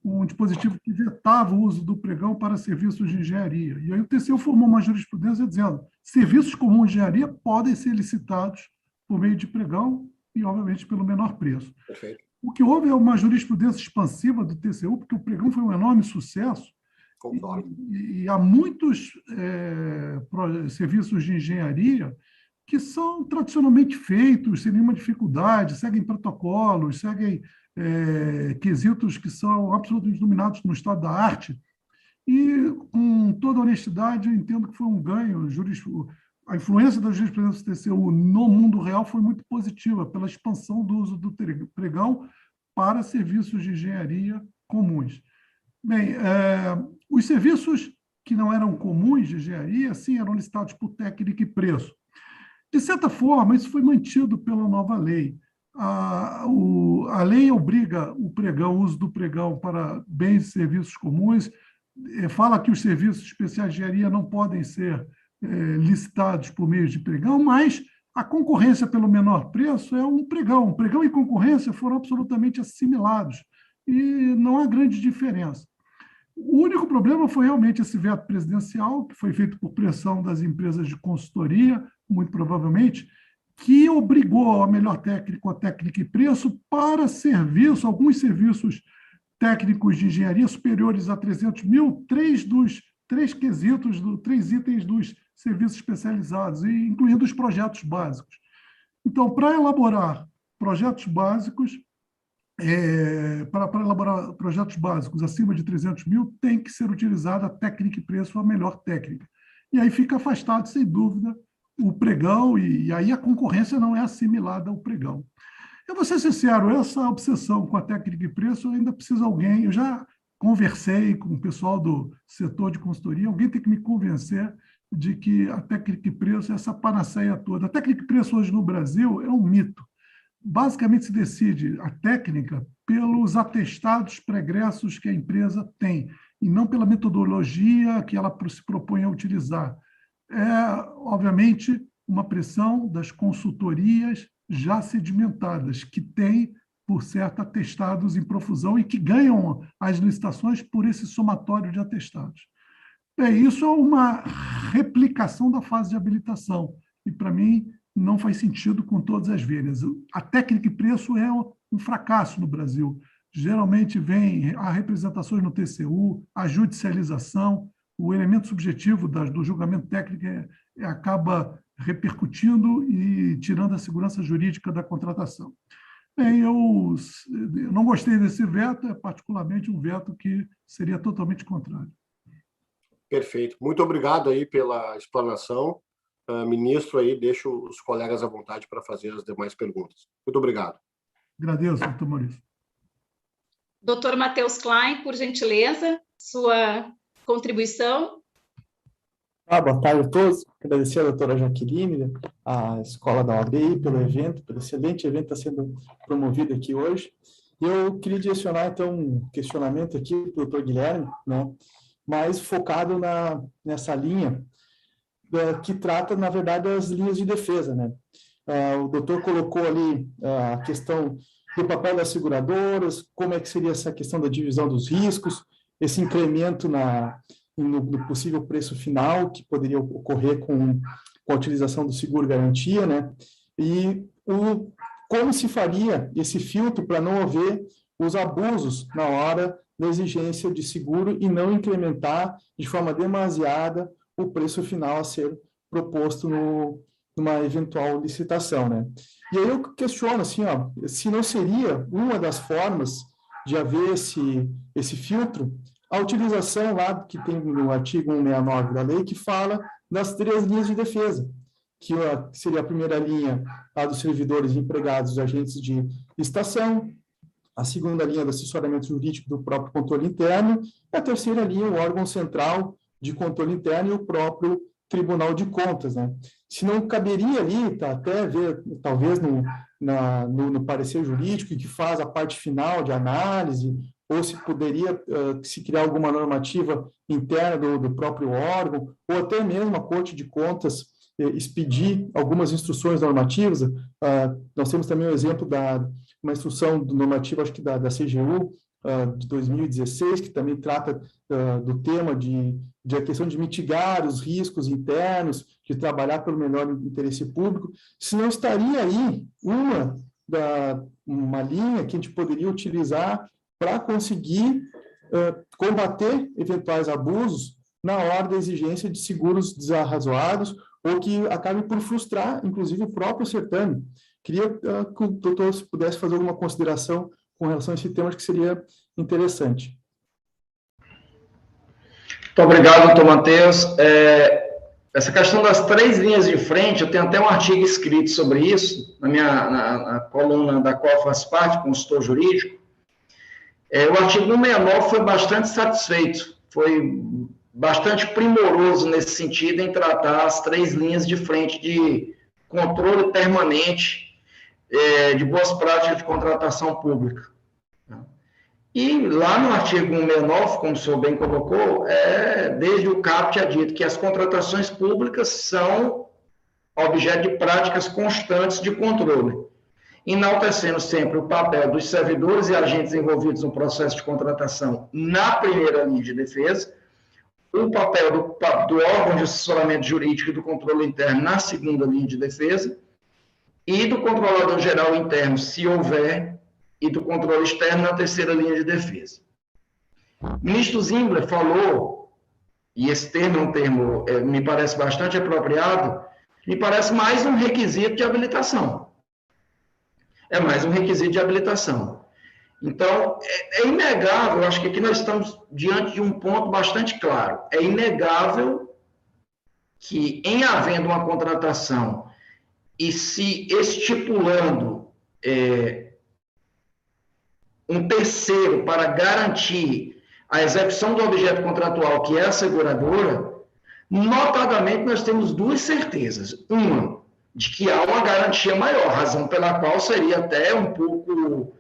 um dispositivo que vetava o uso do pregão para serviços de engenharia. E aí o TCU formou uma jurisprudência dizendo serviços comuns de engenharia podem ser licitados por meio de pregão e, obviamente, pelo menor preço. Perfeito. O que houve é uma jurisprudência expansiva do TCU, porque o pregão foi um enorme sucesso. E há muitos serviços de engenharia que são tradicionalmente feitos sem nenhuma dificuldade, seguem protocolos, seguem quesitos que são absolutamente dominados no estado da arte. E, com toda honestidade, eu entendo que foi um ganho. A influência da jurisprudência do TCU no mundo real foi muito positiva, pela expansão do uso do pregão para serviços de engenharia comuns. Bem, os serviços que não eram comuns de engenharia, sim, eram licitados por técnica e preço. De certa forma, isso foi mantido pela nova lei. A lei obriga o uso do pregão para bens e serviços comuns, fala que os serviços especiais de engenharia não podem ser licitados por meio de pregão, mas a concorrência pelo menor preço é um pregão. O pregão e concorrência foram absolutamente assimilados e não há grande diferença. O único problema foi realmente esse veto presidencial, que foi feito por pressão das empresas de consultoria, muito provavelmente, que obrigou a melhor técnica, a técnica e preço para alguns serviços técnicos de engenharia superiores a 300 mil, três itens dos serviços especializados, incluindo os projetos básicos. Então, para elaborar projetos básicos, acima de 300 mil, tem que ser utilizada a técnica e preço, a melhor técnica. E aí fica afastado, sem dúvida, o pregão, e aí a concorrência não é assimilada ao pregão. Eu vou ser sincero, essa obsessão com a técnica e preço ainda precisa alguém. Eu já conversei com o pessoal do setor de consultoria, alguém tem que me convencer de que a técnica e preço é essa panaceia toda. A técnica e preço hoje no Brasil é um mito. Basicamente se decide a técnica pelos atestados pregressos que a empresa tem, e não pela metodologia que ela se propõe a utilizar. Obviamente, uma pressão das consultorias já sedimentadas, que têm, por certo, atestados em profusão e que ganham as licitações por esse somatório de atestados. Isso é uma replicação da fase de habilitação, e, para mim, não faz sentido com todas as vezes. A técnica e preço é um fracasso no Brasil. Geralmente vem a representações no TCU, a judicialização, o elemento subjetivo do julgamento técnico acaba repercutindo e tirando a segurança jurídica da contratação. Bem, eu não gostei desse veto, é particularmente um veto que seria totalmente contrário. Perfeito. Muito obrigado aí pela explanação. Ministro, aí deixo os colegas à vontade para fazer as demais perguntas. Muito obrigado. Agradeço, doutor Maurício. Doutor Matheus Klein, por gentileza, sua contribuição. Boa tarde a todos. Agradecer à doutora Jaqueline, à Escola da OAB pelo evento, pelo excelente evento que está sendo promovido aqui hoje. Eu queria direcionar, então, um questionamento aqui para o doutor Guilherme, né, mais focado nessa linha que trata, na verdade, das linhas de defesa, né? O doutor colocou ali a questão do papel das seguradoras, como é que seria essa questão da divisão dos riscos, esse incremento no possível preço final que poderia ocorrer com a utilização do seguro-garantia, né? E como se faria esse filtro para não haver os abusos na hora da exigência de seguro e não incrementar de forma demasiada o preço final a ser proposto numa eventual licitação, né? E aí eu questiono, assim, se não seria uma das formas de haver esse filtro, a utilização lá que tem no artigo 169 da lei, que fala das 3 linhas de defesa, que seria a primeira linha, a dos servidores, empregados, agentes de licitação, a segunda linha do assessoramento jurídico do próprio controle interno, e a terceira linha, o órgão central de controle interno e o próprio Tribunal de Contas, né? Se não caberia ali, até ver, talvez, no parecer jurídico, que faz a parte final de análise, ou se poderia se criar alguma normativa interna do próprio órgão, ou até mesmo a Corte de Contas expedir algumas instruções normativas. Nós temos também o exemplo uma instrução normativa, acho que da CGU, de 2016, que também trata do tema de a questão de mitigar os riscos internos, de trabalhar pelo melhor interesse público. Se não estaria aí uma linha que a gente poderia utilizar para conseguir combater eventuais abusos na hora da exigência de seguros desarrazoados ou que acabem por frustrar, inclusive, o próprio certame. Queria que o doutor pudesse fazer alguma consideração com relação a esse tema, acho que seria interessante. Muito obrigado, doutor Matheus. Essa questão das 3 linhas de frente, eu tenho até um artigo escrito sobre isso, na coluna da qual faço parte, consultor jurídico. O artigo 169 foi bastante satisfeito, foi bastante primoroso nesse sentido em tratar as 3 linhas de frente de controle permanente de boas práticas de contratação pública. E lá no artigo 169, como o senhor bem colocou, desde o caput é dito que as contratações públicas são objeto de práticas constantes de controle, enaltecendo sempre o papel dos servidores e agentes envolvidos no processo de contratação na primeira linha de defesa, o papel do órgão de assessoramento jurídico e do controle interno na segunda linha de defesa, e do controlador geral interno, se houver, e do controle externo na terceira linha de defesa. O ministro Zimbler falou, e esse termo é um termo, me parece bastante apropriado, me parece mais um requisito de habilitação. É mais um requisito de habilitação. Então, é inegável, acho que aqui nós estamos diante de um ponto bastante claro, é inegável que, em havendo uma contratação e se estipulando um terceiro para garantir a execução do objeto contratual, que é a seguradora, notadamente nós temos 2 certezas. Uma, de que há uma garantia maior, razão pela qual seria até um pouco,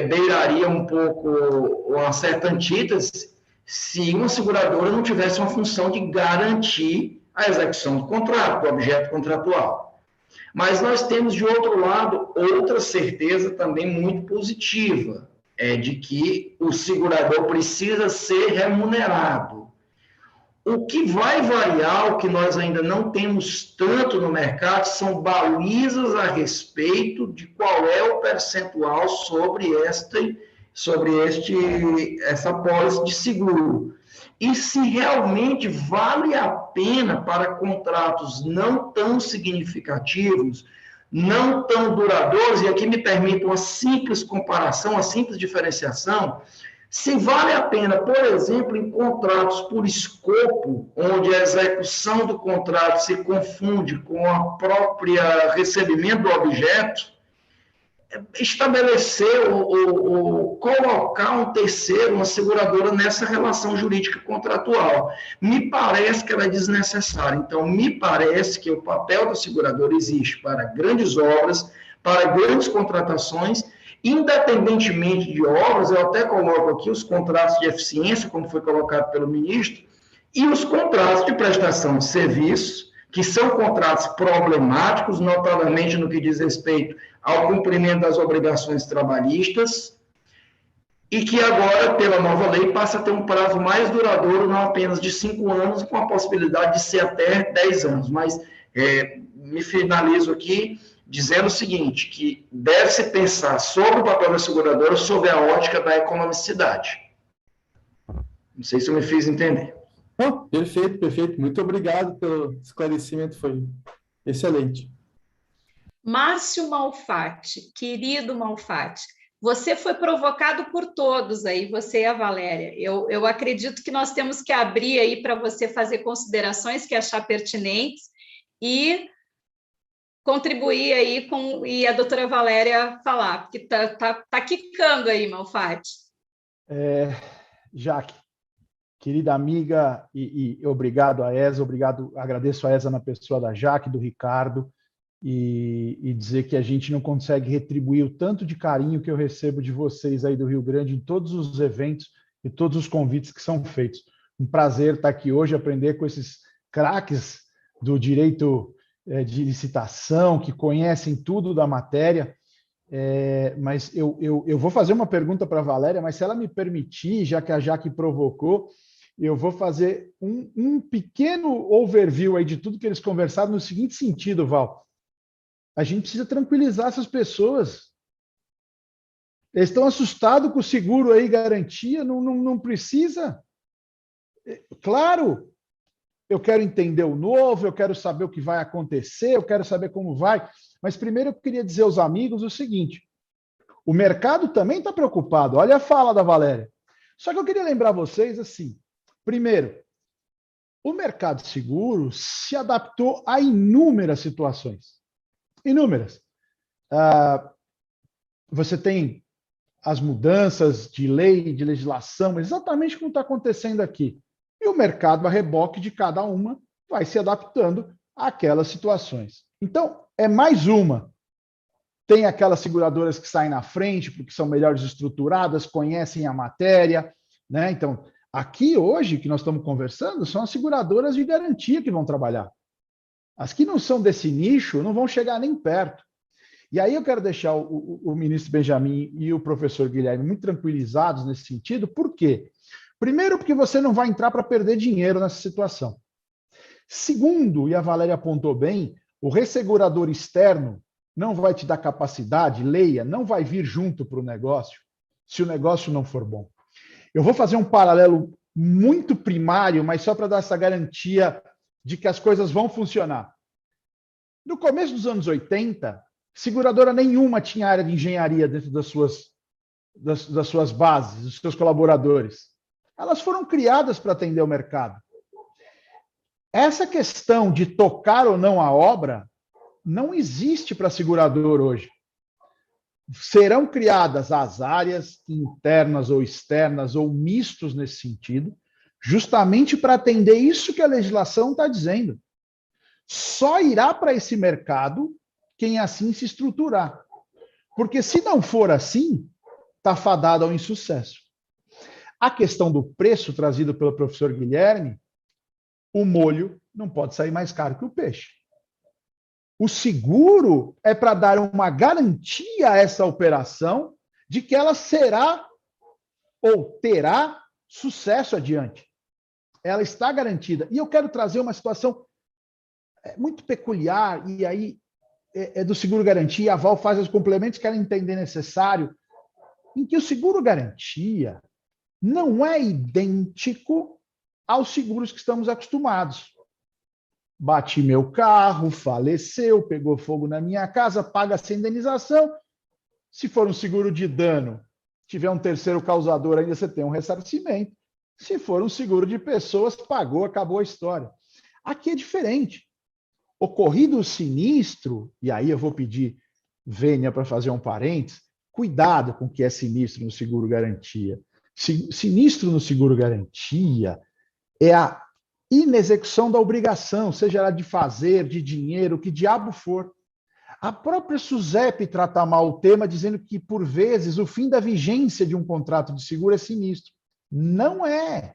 beiraria um pouco uma certa antítese se uma seguradora não tivesse uma função de garantir a execução do contrato, do objeto contratual. Mas nós temos, de outro lado, outra certeza também muito positiva, de que o segurador precisa ser remunerado. O que vai variar, o que nós ainda não temos tanto no mercado, são balizas a respeito de qual é o percentual sobre sobre essa pólice de seguro. E se realmente vale a pena para contratos não tão significativos, não tão duradouros, e aqui me permite uma simples comparação, uma simples diferenciação, se vale a pena, por exemplo, em contratos por escopo, onde a execução do contrato se confunde com a própria recebimento do objeto, estabelecer ou colocar um terceiro, uma seguradora nessa relação jurídica contratual. Me parece que ela é desnecessária. Então, me parece que o papel do segurador existe para grandes obras, para grandes contratações, independentemente de obras, eu até coloco aqui os contratos de eficiência, como foi colocado pelo ministro, e os contratos de prestação de serviços, que são contratos problemáticos, notadamente no que diz respeito ao cumprimento das obrigações trabalhistas, e que agora, pela nova lei, passa a ter um prazo mais duradouro, não apenas de 5 anos, com a possibilidade de ser até 10 anos. Mas me finalizo aqui dizendo o seguinte, que deve-se pensar sobre o papel da seguradora sob a ótica da economicidade. Não sei se eu me fiz entender. Oh, perfeito, perfeito. Muito obrigado pelo esclarecimento, foi excelente. Márcio Malfatti, querido Malfatti, você foi provocado por todos aí, você e a Valéria. Eu acredito que nós temos que abrir aí para você fazer considerações que achar pertinentes e contribuir aí e a doutora Valéria falar, porque tá quicando aí, Malfatti. Jaque, querida amiga, e obrigado a ESA, agradeço a ESA na pessoa da Jaque, do Ricardo, e dizer que a gente não consegue retribuir o tanto de carinho que eu recebo de vocês aí do Rio Grande em todos os eventos e todos os convites que são feitos. Um prazer estar aqui hoje, aprender com esses craques do direito de licitação, que conhecem tudo da matéria. Mas eu vou fazer uma pergunta para a Valéria, mas se ela me permitir, já que a Jaque provocou, eu vou fazer um pequeno overview aí de tudo que eles conversaram no seguinte sentido, Val. A gente precisa tranquilizar essas pessoas. Eles estão assustados com o seguro aí, garantia, não precisa. Claro, eu quero entender o novo, eu quero saber o que vai acontecer, eu quero saber como vai, mas primeiro eu queria dizer aos amigos o seguinte, o mercado também está preocupado, olha a fala da Valéria. Só que eu queria lembrar vocês assim, primeiro, o mercado de seguros se adaptou a inúmeras situações. Inúmeras. Você tem as mudanças de lei, de legislação, exatamente como está acontecendo aqui. E o mercado a reboque de cada uma vai se adaptando àquelas situações. Então, é mais uma. Tem aquelas seguradoras que saem na frente, porque são melhores estruturadas, conhecem a matéria, né? Então, aqui hoje, que nós estamos conversando, são as seguradoras de garantia que vão trabalhar. As que não são desse nicho não vão chegar nem perto. E aí eu quero deixar o ministro Benjamin e o professor Guilherme muito tranquilizados nesse sentido. Por quê? Primeiro, porque você não vai entrar para perder dinheiro nessa situação. Segundo, e a Valéria apontou bem, o ressegurador externo não vai te dar capacidade, leia, não vai vir junto para o negócio, se o negócio não for bom. Eu vou fazer um paralelo muito primário, mas só para dar essa garantia de que as coisas vão funcionar. No começo dos anos 80, seguradora nenhuma tinha área de engenharia dentro das suas bases, dos seus colaboradores. Elas foram criadas para atender o mercado. Essa questão de tocar ou não a obra não existe para segurador hoje. Serão criadas as áreas internas ou externas ou mistos nesse sentido, justamente para atender isso que a legislação está dizendo. Só irá para esse mercado quem assim se estruturar. Porque se não for assim, está fadado ao insucesso. A questão do preço trazido pelo professor Guilherme, o molho não pode sair mais caro que o peixe. O seguro é para dar uma garantia a essa operação de que ela será ou terá sucesso adiante. Ela está garantida. E eu quero trazer uma situação muito peculiar, e aí é do seguro garantia, a Val faz os complementos que ela entender necessário. em que o seguro-garantia não é idêntico aos seguros que estamos acostumados. Bati meu carro, faleceu, pegou fogo na minha casa, paga-se a indenização. Se for um seguro de dano, tiver um terceiro causador, ainda você tem um ressarcimento. Se for um seguro de pessoas, pagou, acabou a história. Aqui é diferente. Ocorrido o sinistro, e aí eu vou pedir Vênia para fazer um parênteses, cuidado com o que é sinistro no seguro-garantia. Sinistro no seguro-garantia é a inexecução da obrigação, seja ela de fazer, de dinheiro, que diabo for. A própria SUSEP trata mal o tema, dizendo que, por vezes, o fim da vigência de um contrato de seguro é sinistro. Não é.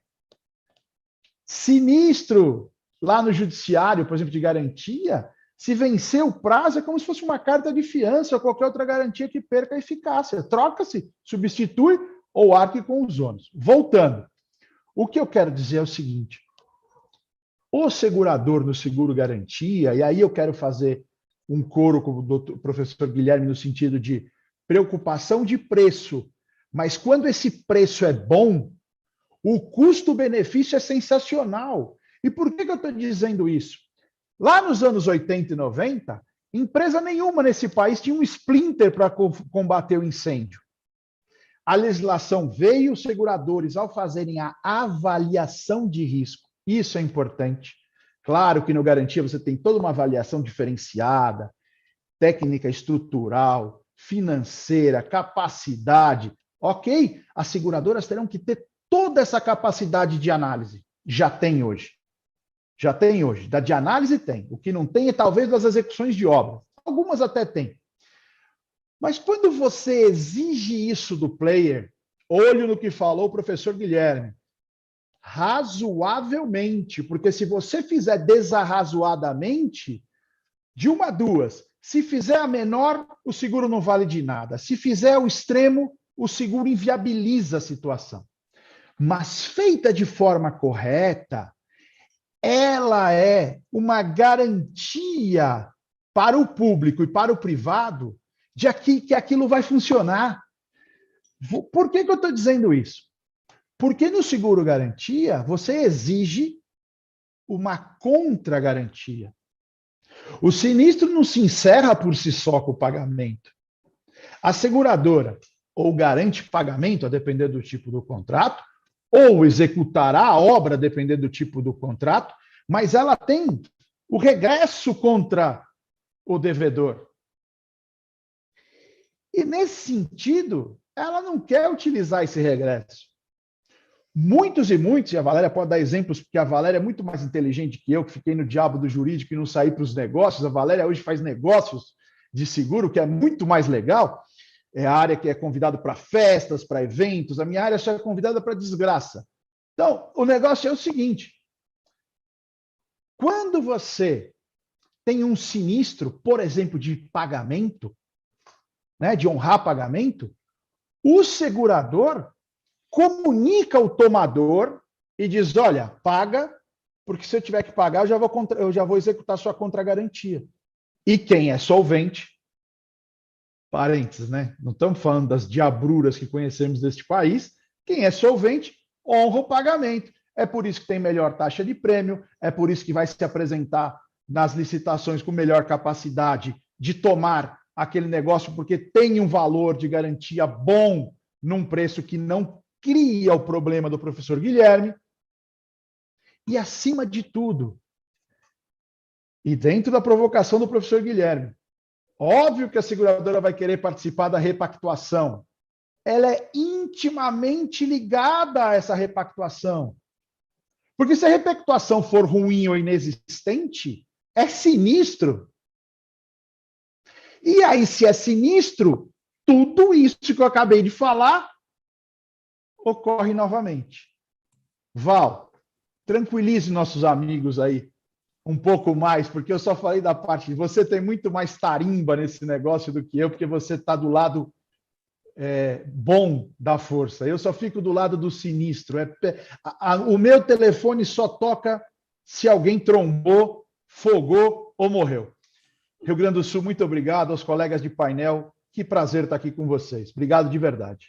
Sinistro, lá no judiciário, por exemplo, de garantia, se vencer o prazo, é como se fosse uma carta de fiança ou qualquer outra garantia que perca a eficácia. Troca-se, substitui ou arque com os ônus. Voltando, o que eu quero dizer é o seguinte: o segurador no seguro-garantia, e aí eu quero fazer um coro com o professor Guilherme no sentido de preocupação de preço, mas quando esse preço é bom, o custo-benefício é sensacional. E por que eu estou dizendo isso? Lá nos anos 80 e 90, empresa nenhuma nesse país tinha um splinter para combater o incêndio. A legislação veio, os seguradores, ao fazerem a avaliação de risco, isso é importante. Claro que no garantia você tem toda uma avaliação diferenciada, técnica estrutural, financeira, capacidade. Ok, as seguradoras terão que ter toda essa capacidade de análise. Já tem hoje. Já tem hoje. Da de análise tem. O que não tem é talvez das execuções de obra. Algumas até tem. Mas quando você exige isso do player, olho no que falou o professor Guilherme, razoavelmente, porque se você fizer desarrazoadamente, de uma a duas, se fizer a menor, o seguro não vale de nada. Se fizer o extremo, o seguro inviabiliza a situação. Mas feita de forma correta, ela é uma garantia para o público e para o privado de que aquilo vai funcionar. Por que eu estou dizendo isso? Porque no seguro-garantia, você exige uma contra-garantia. O sinistro não se encerra por si só com o pagamento. A seguradora ou garante pagamento, a depender do tipo do contrato, ou executará a obra, a depender do tipo do contrato, mas ela tem o regresso contra o devedor. E, nesse sentido, ela não quer utilizar esse regresso. Muitos e muitos, e a Valéria pode dar exemplos, porque a Valéria é muito mais inteligente que eu, que fiquei no diabo do jurídico e não saí para os negócios. A Valéria hoje faz negócios de seguro, que é muito mais legal. É a área que é convidada para festas, para eventos. A minha área só é convidada para desgraça. Então, o negócio é o seguinte. Quando você tem um sinistro, por exemplo, de pagamento, né, de honrar pagamento, o segurador comunica ao tomador e diz, olha, paga, porque se eu tiver que pagar, eu já vou executar sua contra-garantia. E quem é solvente, parênteses, né? Não estamos falando das diabruras que conhecemos deste país, quem é solvente honra o pagamento. É por isso que tem melhor taxa de prêmio, é por isso que vai se apresentar nas licitações com melhor capacidade de tomar aquele negócio, porque tem um valor de garantia bom num preço que não cria o problema do professor Guilherme. E, acima de tudo, e dentro da provocação do professor Guilherme, óbvio que a seguradora vai querer participar da repactuação. Ela é intimamente ligada a essa repactuação. Porque se a repactuação for ruim ou inexistente, é sinistro. E aí, se é sinistro, tudo isso que eu acabei de falar ocorre novamente. Val, tranquilize nossos amigos aí um pouco mais, porque eu só falei da parte de você tem muito mais tarimba nesse negócio do que eu, porque você está do lado bom da força. Eu só fico do lado do sinistro. O meu telefone só toca se alguém trombou, fogou ou morreu. Rio Grande do Sul, muito obrigado. Aos colegas de painel, que prazer estar aqui com vocês. Obrigado de verdade.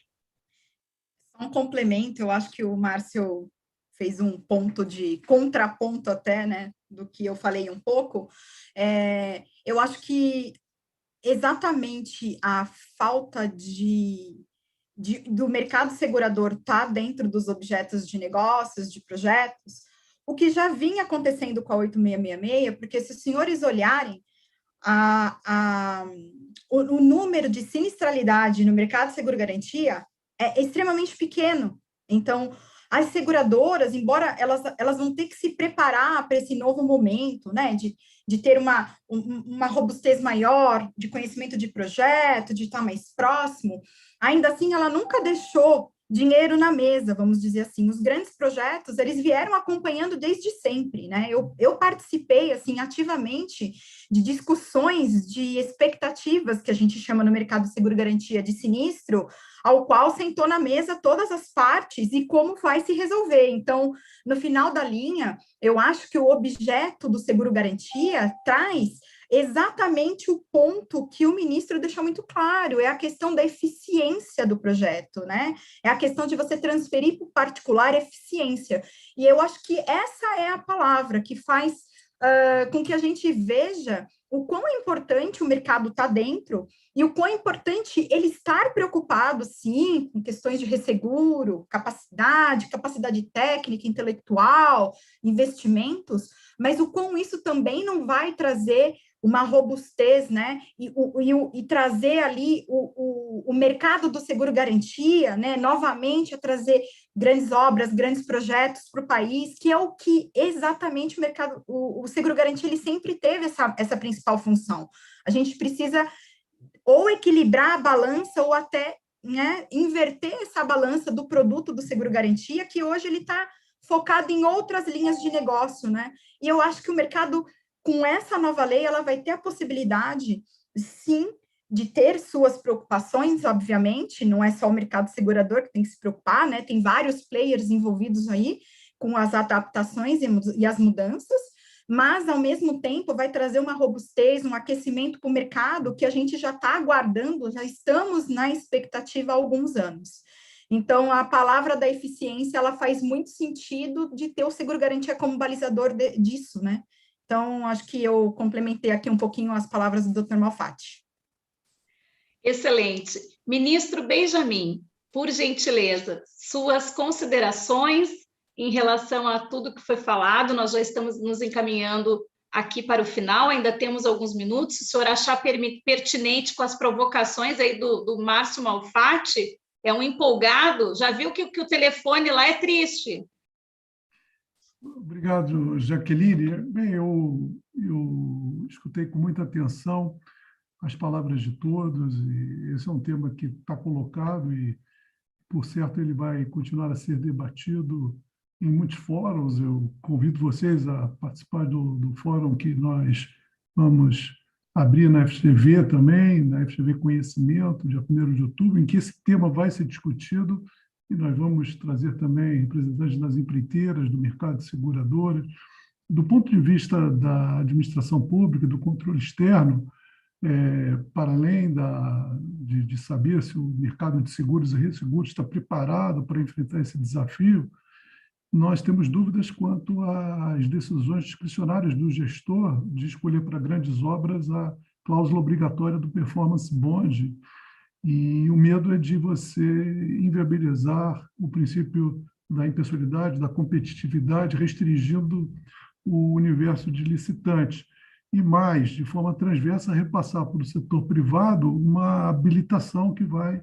um complemento, eu acho que o Márcio fez um ponto de contraponto até, né, do que eu falei um pouco. Eu acho que exatamente a falta do mercado segurador estar dentro dos objetos de negócios, de projetos, o que já vinha acontecendo com a 8666, porque se os senhores olharem, o número de sinistralidade no mercado de seguro-garantia é extremamente pequeno. Então, as seguradoras, embora elas vão ter que se preparar para esse novo momento, né, de ter uma robustez maior, de conhecimento de projeto, de estar mais próximo, ainda assim, ela nunca deixou dinheiro na mesa, vamos dizer assim. Os grandes projetos, eles vieram acompanhando desde sempre, né? Eu participei, assim, ativamente de discussões de expectativas, que a gente chama no mercado de seguro-garantia de sinistro, ao qual sentou na mesa todas as partes e como vai se resolver. Então, no final da linha, eu acho que o objeto do seguro-garantia traz exatamente o ponto que o ministro deixou muito claro, é a questão da eficiência do projeto, né? É a questão de você transferir para o particular eficiência. E eu acho que essa é a palavra que faz com que a gente veja o quão importante o mercado está dentro e o quão importante ele estar preocupado, sim, com questões de resseguro, capacidade técnica, intelectual, investimentos, mas o quão isso também não vai trazer uma robustez, né, e trazer ali o mercado do seguro-garantia, né, novamente a trazer grandes obras, grandes projetos para o país, que é o que exatamente o mercado, o seguro-garantia, ele sempre teve essa principal função. A gente precisa ou equilibrar a balança ou até, né, inverter essa balança do produto do seguro-garantia, que hoje ele está focado em outras linhas de negócio, né, e eu acho que o mercado, com essa nova lei, ela vai ter a possibilidade, sim, de ter suas preocupações, obviamente, não é só o mercado segurador que tem que se preocupar, né? Tem vários players envolvidos aí com as adaptações e as mudanças, mas, ao mesmo tempo, vai trazer uma robustez, um aquecimento para o mercado que a gente já está aguardando, já estamos na expectativa há alguns anos. Então, a palavra da eficiência, ela faz muito sentido de ter o seguro-garantia como balizador disso, né? Então, acho que eu complementei aqui um pouquinho as palavras do Dr. Malfatti. Excelente. Ministro Benjamin, por gentileza, suas considerações em relação a tudo que foi falado. Nós já estamos nos encaminhando aqui para o final, ainda temos alguns minutos. Se o senhor achar pertinente com as provocações aí do Márcio Malfatti, é um empolgado, já viu que o telefone lá é triste. Obrigado, Jaqueline. Bem, eu escutei com muita atenção as palavras de todos, e esse é um tema que está colocado e, por certo, ele vai continuar a ser debatido em muitos fóruns. Eu convido vocês a participar do fórum que nós vamos abrir na FGV também, na FGV Conhecimento, dia 1º de outubro, em que esse tema vai ser discutido, e nós vamos trazer também representantes das empreiteiras, do mercado de seguradoras. Do ponto de vista da administração pública, do controle externo, para além de saber se o mercado de seguros e resseguros está preparado para enfrentar esse desafio, nós temos dúvidas quanto às decisões discricionárias do gestor de escolher para grandes obras a cláusula obrigatória do performance bond. E o medo é de você inviabilizar o princípio da impessoalidade, da competitividade, restringindo o universo de licitantes. E mais, de forma transversa, repassar para o setor privado uma habilitação que vai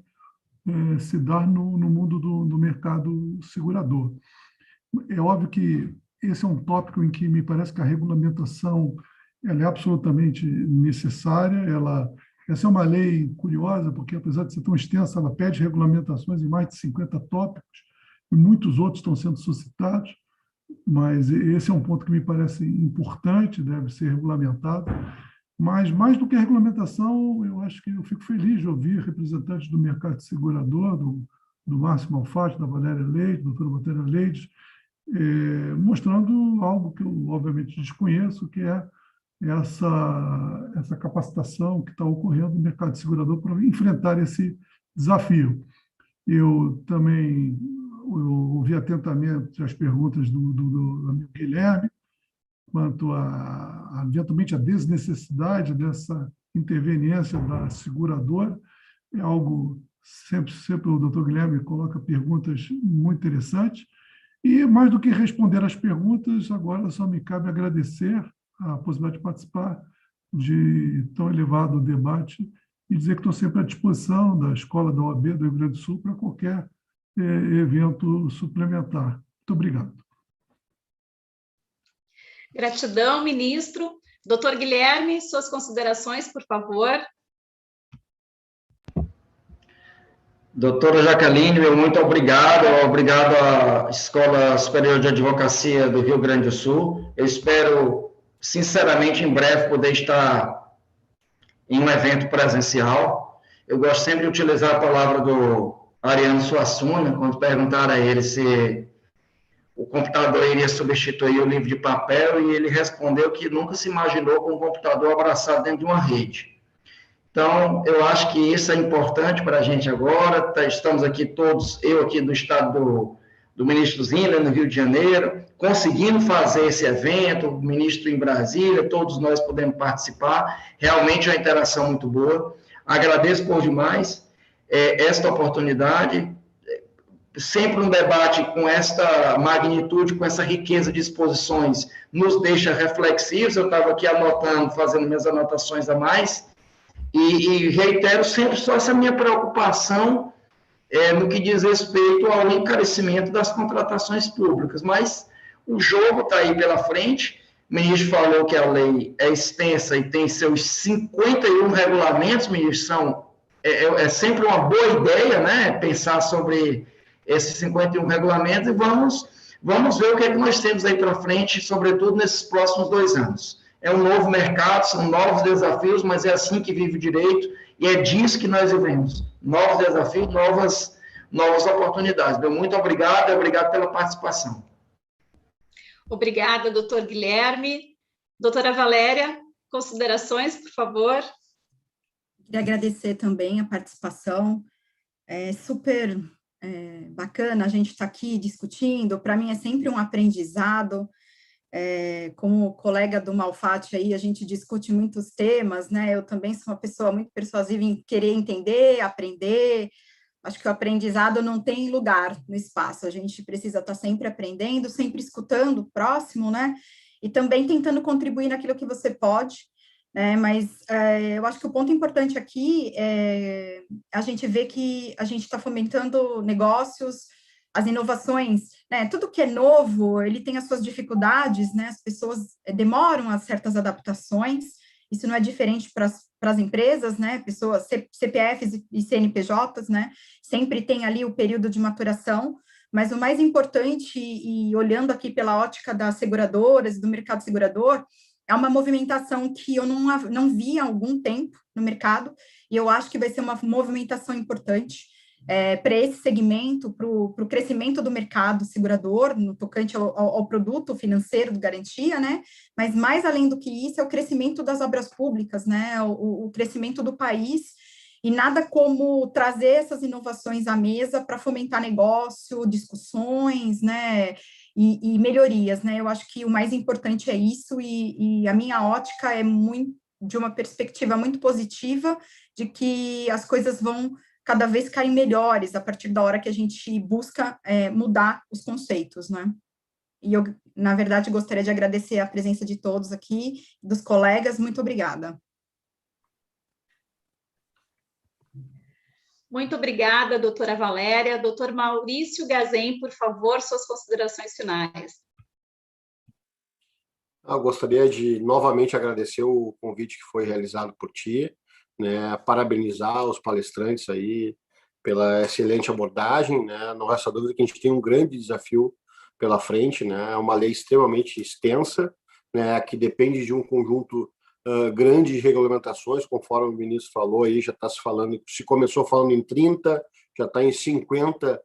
se dar no mundo do mercado segurador. É óbvio que esse é um tópico em que me parece que a regulamentação ela é absolutamente necessária. Essa é uma lei curiosa, porque, apesar de ser tão extensa, ela pede regulamentações em mais de 50 tópicos, e muitos outros estão sendo suscitados, mas esse é um ponto que me parece importante, deve ser regulamentado. Mas, mais do que a regulamentação, eu acho que eu fico feliz de ouvir representantes do mercado segurador, do Márcio Malfatti, da Valéria Leite, da doutora Valéria Leite, mostrando algo que eu, obviamente, desconheço, que é essa capacitação que está ocorrendo no mercado segurador para enfrentar esse desafio. Eu também ouvi atentamente as perguntas do amigo Guilherme quanto eventualmente, a desnecessidade dessa interveniência da seguradora. É algo, sempre o doutor Guilherme coloca perguntas muito interessantes. E, mais do que responder às perguntas, agora só me cabe agradecer a possibilidade de participar de tão elevado debate e dizer que estou sempre à disposição da Escola da OAB do Rio Grande do Sul para qualquer evento suplementar. Muito obrigado. Gratidão, ministro. Doutor Guilherme, suas considerações, por favor. Doutora Jaqueline, muito obrigado. Obrigado à Escola Superior de Advocacia do Rio Grande do Sul. Eu espero, sinceramente, em breve poder estar em um evento presencial. Eu gosto sempre de utilizar a palavra do Ariano Suassuna, quando perguntaram a ele se o computador iria substituir o livro de papel, e ele respondeu que nunca se imaginou com um computador abraçado dentro de uma rede. Então, eu acho que isso é importante para a gente agora. Estamos aqui todos, eu aqui do estado do ministro Zina, no Rio de Janeiro, conseguindo fazer esse evento, o ministro em Brasília, todos nós podemos participar. Realmente é uma interação muito boa. Agradeço por demais esta oportunidade. Sempre um debate com esta magnitude, com essa riqueza de exposições, nos deixa reflexivos. Eu estava aqui anotando, fazendo minhas anotações a mais, e reitero sempre só essa minha preocupação no que diz respeito ao encarecimento das contratações públicas. Mas o jogo está aí pela frente. O ministro falou que a lei é extensa e tem seus 51 regulamentos, ministro. É sempre uma boa ideia, né, pensar sobre esses 51 regulamentos, e vamos ver o que é que nós temos aí para frente, sobretudo nesses próximos 2 anos. É um novo mercado, são novos desafios, mas é assim que vive o direito, e é disso que nós vivemos. Novos desafios, novas oportunidades. Muito obrigado, obrigado pela participação. Obrigada, doutor Guilherme. Doutora Valéria, considerações, por favor. Queria agradecer também a participação. É super bacana a gente estar aqui discutindo. Para mim é sempre um aprendizado. Como colega do Malfatti aí, a gente discute muitos temas, né? Eu também sou uma pessoa muito persuasiva em querer entender, aprender. Acho que o aprendizado não tem lugar no espaço. A gente precisa estar sempre aprendendo, sempre escutando o próximo, né? E também tentando contribuir naquilo que você pode, né? Mas eu acho que o ponto importante aqui é a gente ver que a gente está fomentando negócios, as inovações, né? Tudo que é novo, ele tem as suas dificuldades, né? As pessoas demoram a certas adaptações. Isso não é diferente para as empresas, né? Pessoas, CPFs e CNPJs, né? Sempre tem ali o período de maturação, mas o mais importante, e olhando aqui pela ótica das seguradoras, do mercado segurador, é uma movimentação que eu não vi há algum tempo no mercado, e eu acho que vai ser uma movimentação importante para esse segmento, para o crescimento do mercado segurador, no tocante ao produto financeiro de garantia, né? Mas mais além do que isso, é o crescimento das obras públicas, né? O crescimento do país, e nada como trazer essas inovações à mesa para fomentar negócio, discussões, né? E melhorias, né? Eu acho que o mais importante é isso, e a minha ótica é muito de uma perspectiva muito positiva de que as coisas vão cada vez ficarem melhores a partir da hora que a gente busca mudar os conceitos, né? E eu, na verdade, gostaria de agradecer a presença de todos aqui, dos colegas. Muito obrigada. Muito obrigada, doutora Valéria. Doutor Maurício Gazem, por favor, suas considerações finais. Eu gostaria de novamente agradecer o convite que foi realizado por ti, né, parabenizar os palestrantes aí pela excelente abordagem, né? Não resta dúvida que a gente tem um grande desafio pela frente, né? É uma lei extremamente extensa, né, que depende de um conjunto grande de regulamentações, conforme o ministro falou aí, já está se falando, se começou falando em 30, já está em 50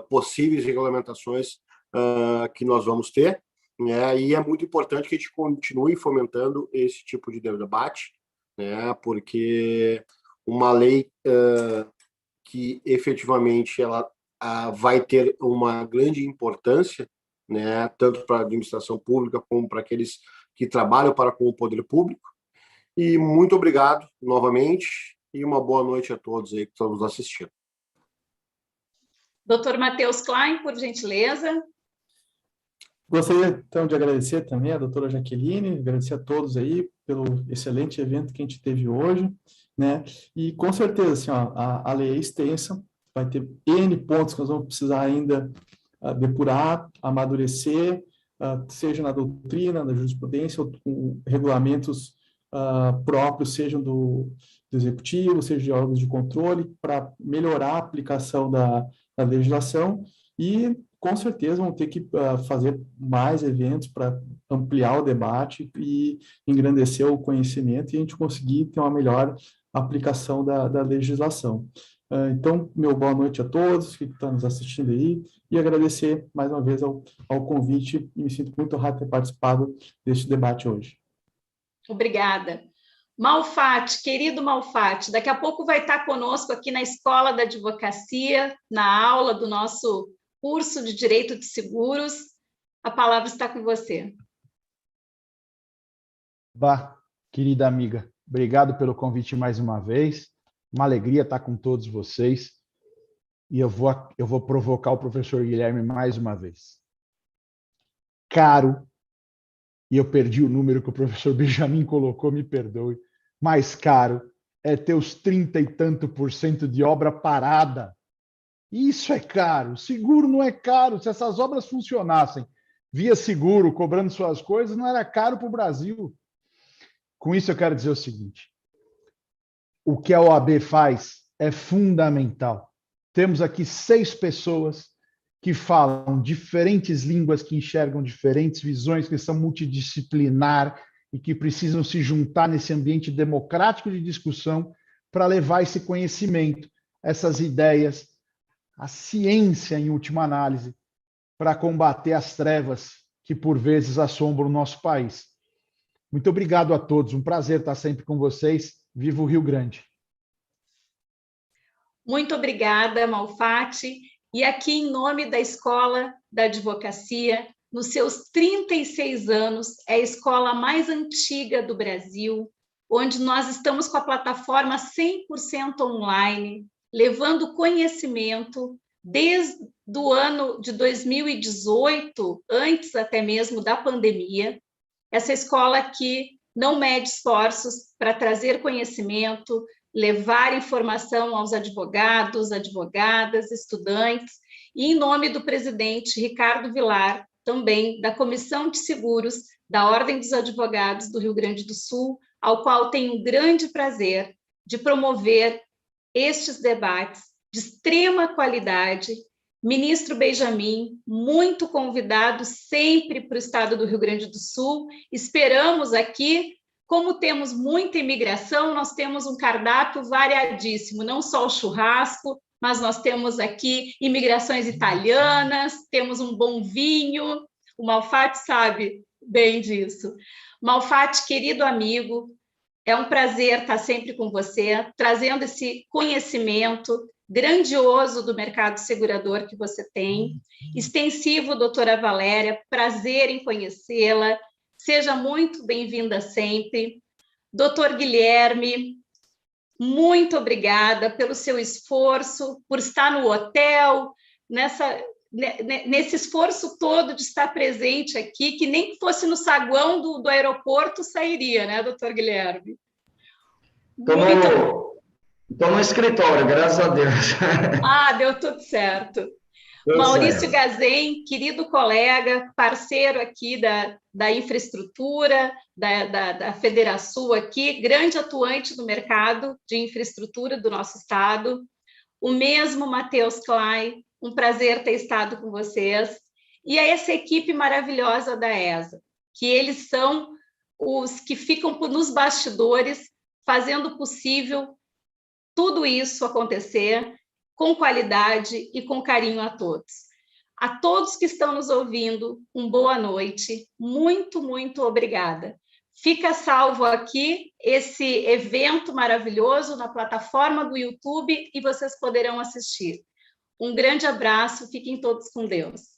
possíveis regulamentações que nós vamos ter, né? E é muito importante que a gente continue fomentando esse tipo de debate, né? Porque uma lei que efetivamente ela vai ter uma grande importância, né, tanto para a administração pública como para aqueles que trabalham com o poder público. E muito obrigado novamente e uma boa noite a todos aí que estão nos assistindo. Dr. Matheus Klein, por gentileza. Gostaria, então, de agradecer também a doutora Jaqueline, agradecer a todos aí pelo excelente evento que a gente teve hoje, né? E, com certeza, assim, ó, a lei é extensa, vai ter N pontos que nós vamos precisar ainda depurar, amadurecer, seja na doutrina, na jurisprudência, ou com regulamentos próprios, sejam do executivo, seja de órgãos de controle, para melhorar a aplicação da legislação e, com certeza, vão ter que fazer mais eventos para ampliar o debate e engrandecer o conhecimento e a gente conseguir ter uma melhor aplicação da legislação. Então, meu boa noite a todos que estão nos assistindo aí e agradecer mais uma vez ao convite e me sinto muito honrado de ter participado deste debate hoje. Obrigada. Malfatti, querido Malfatti, daqui a pouco vai estar conosco aqui na Escola da Advocacia, na aula do nosso curso de Direito de Seguros. A palavra está com você. Bah, querida amiga, obrigado pelo convite mais uma vez. Uma alegria estar com todos vocês. E eu vou provocar o professor Guilherme mais uma vez. Caro, e eu perdi o número que o professor Benjamin colocou, me perdoe, mais caro é ter os 30 e tanto % de obra parada. Isso é caro. Seguro não é caro. Se essas obras funcionassem via seguro, cobrando suas coisas, não era caro para o Brasil. Com isso, eu quero dizer o seguinte. O que a OAB faz é fundamental. Temos aqui 6 pessoas que falam diferentes línguas, que enxergam diferentes visões, que são multidisciplinar e que precisam se juntar nesse ambiente democrático de discussão para levar esse conhecimento, essas ideias, a ciência, em última análise, para combater as trevas que, por vezes, assombram o nosso país. Muito obrigado a todos. Um prazer estar sempre com vocês. Viva o Rio Grande. Muito obrigada, Malfatti. E aqui, em nome da Escola da Advocacia, nos seus 36 anos, é a escola mais antiga do Brasil, onde nós estamos com a plataforma 100% online, levando conhecimento desde o ano de 2018, antes até mesmo da pandemia. Essa escola que não mede esforços para trazer conhecimento, levar informação aos advogados, advogadas, estudantes, e em nome do presidente Ricardo Vilar, também da Comissão de Seguros da Ordem dos Advogados do Rio Grande do Sul, ao qual tenho um grande prazer de promover estes debates de extrema qualidade. Ministro Benjamin, muito convidado sempre para o estado do Rio Grande do Sul. Esperamos aqui, como temos muita imigração, nós temos um cardápio variadíssimo, não só o churrasco, mas nós temos aqui imigrações italianas, temos um bom vinho, o Malfatti sabe bem disso. Malfatti, querido amigo, é um prazer estar sempre com você, trazendo esse conhecimento grandioso do mercado segurador que você tem. Extensivo, doutora Valéria, prazer em conhecê-la. Seja muito bem-vinda sempre. Doutor Guilherme, muito obrigada pelo seu esforço, por estar no hotel, nesse esforço todo de estar presente aqui, que nem que fosse no saguão do aeroporto sairia, né, doutor Guilherme? Estou no escritório, graças a Deus. Ah, deu tudo certo. Maurício Gazem, querido colega, parceiro aqui da infraestrutura, da Federação aqui, grande atuante no mercado de infraestrutura do nosso estado. O mesmo Matheus Klein, um prazer ter estado com vocês. E a essa equipe maravilhosa da ESA, que eles são os que ficam nos bastidores, fazendo possível tudo isso acontecer com qualidade e com carinho a todos. A todos que estão nos ouvindo, boa noite. Muito, muito obrigada. Fica salvo aqui esse evento maravilhoso na plataforma do YouTube e vocês poderão assistir. Um grande abraço, fiquem todos com Deus.